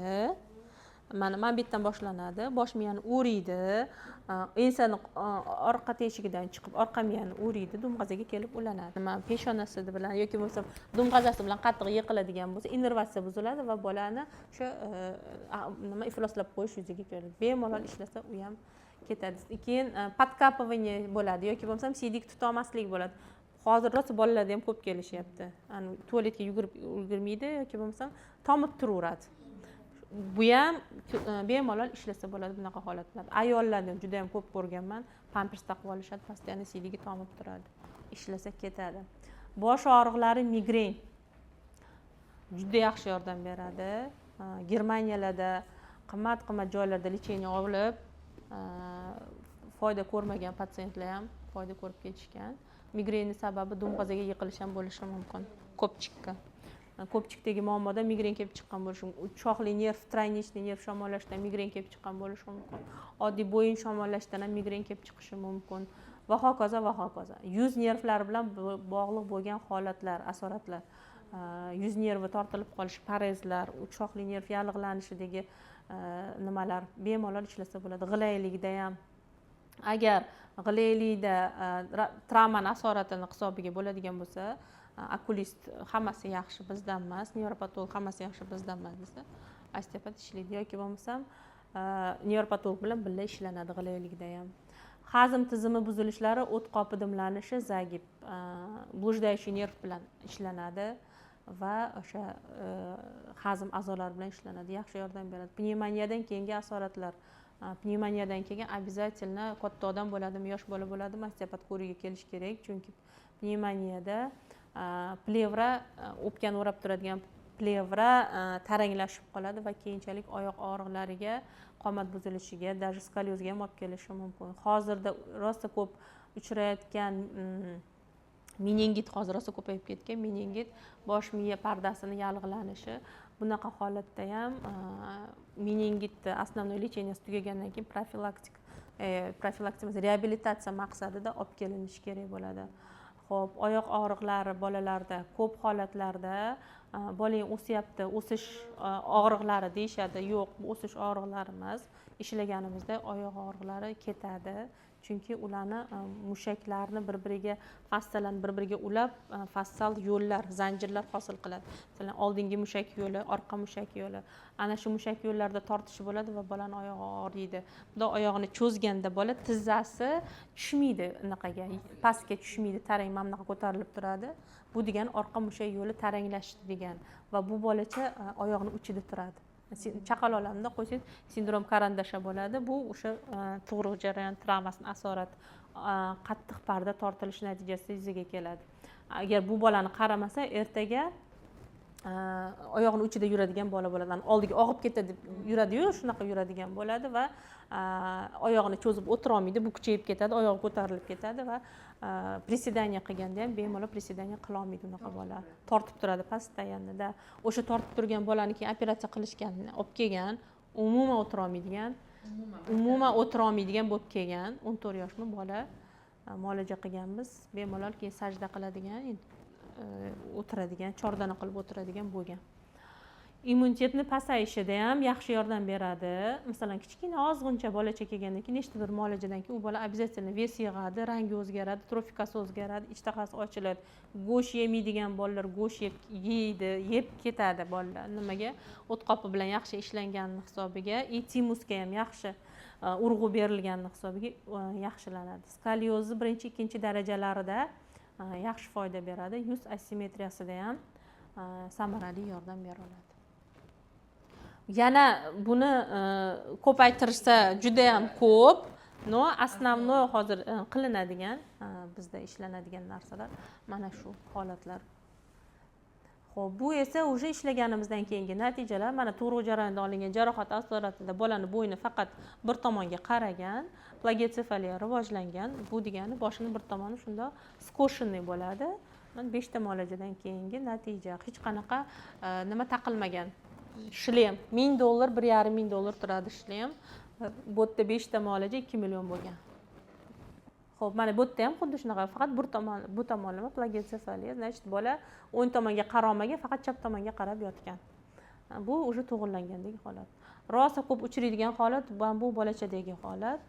Bu уже to'g'irlangandagi holat. Rosa ko'p uchraydigan holat bu bolachadagi holat.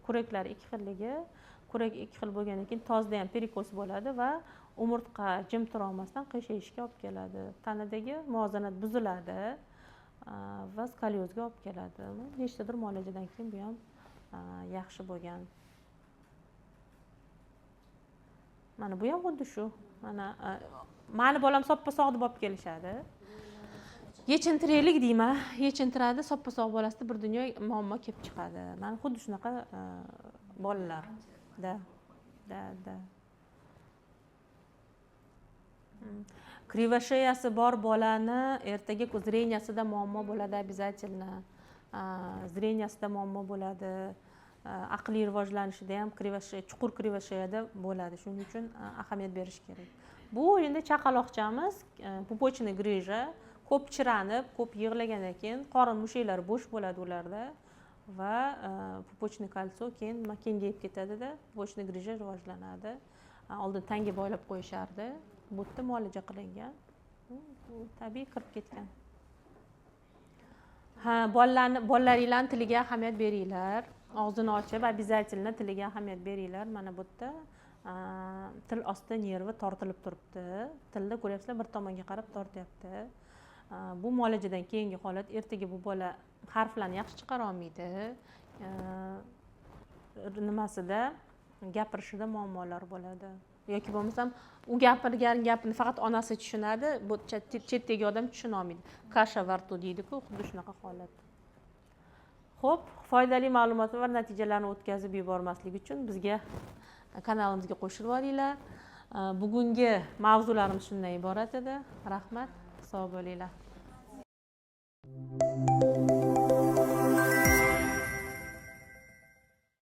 Kuraklari ikki xilligi, kurak ikki xil bo'lgandan keyin tozda ham perikos bo'ladi va umurtqa jim tura olmasdan qiyshayishga olib keladi. Tanadagi muvozanat buziladi va skoliozga olib keladi. Nechtadir muolajadan keyin bu ham yaxshi bo'lgan. Mana bu ham xuddi shu. Mana mani bolam soppa-sog' deb olib kelishadi. Yechintiraylik deyman, yechintiradi, soppa-sog' bolasida bir dunyo muammo kelib chiqadi. Mana xuddi shunaqa bolalar. Da. Krivasheyasi bor bolani ertaga zreniyasida muammo bo'ladi обязательно. Zreniyasida muammo bo'ladi. Aqliy rivojlanishida ham chuqur krivasheyada bo'ladi. Shuning uchun ahamiyat berish kerak. Bu endi chaqaloqchamiz pupochniy grija ko'p chiranib, ko'p yig'lagandan keyin qorin mushaklari bo'sh bo'ladi ularda va pupochniy kolso keyin kengayib ketadi-da, pupochniy grija rivojlanadi. Oldin tanga boylab qo'yishardi. Bu yerda muolaja qilingan. Tabiiy kirib ketgan. Bolalaringlarning tiliga ahamiyat beringlar. Og'zini ochib, обязательно tiliga ahamiyat beringlar. Mana bu yerda til osti nervi tortilib turibdi. Tilda ko'ryapsizlar, bir tomonga qarab tortyapti. Bu muolajadan keyingi holat, ertaga bu bola harflarni yaxshi chiqara olmaydi. Nimasida, gapirishida muammolar bo'ladi. Yoki bo'lmasam u gapirgan gapini faqat onasi tushunadi, bu chetdagi odam tushuna olmaydi. Kasha vartu deydi-ku, xuddi shunaqa holat. Xo'p, foydali ma'lumot va natijalarni o'tkazib yubormaslik uchun bizga kanalimizga qo'shilib olinglar. Bugungi mavzularimiz shundan iborat edi. Rahmat, sog' bo'linglar.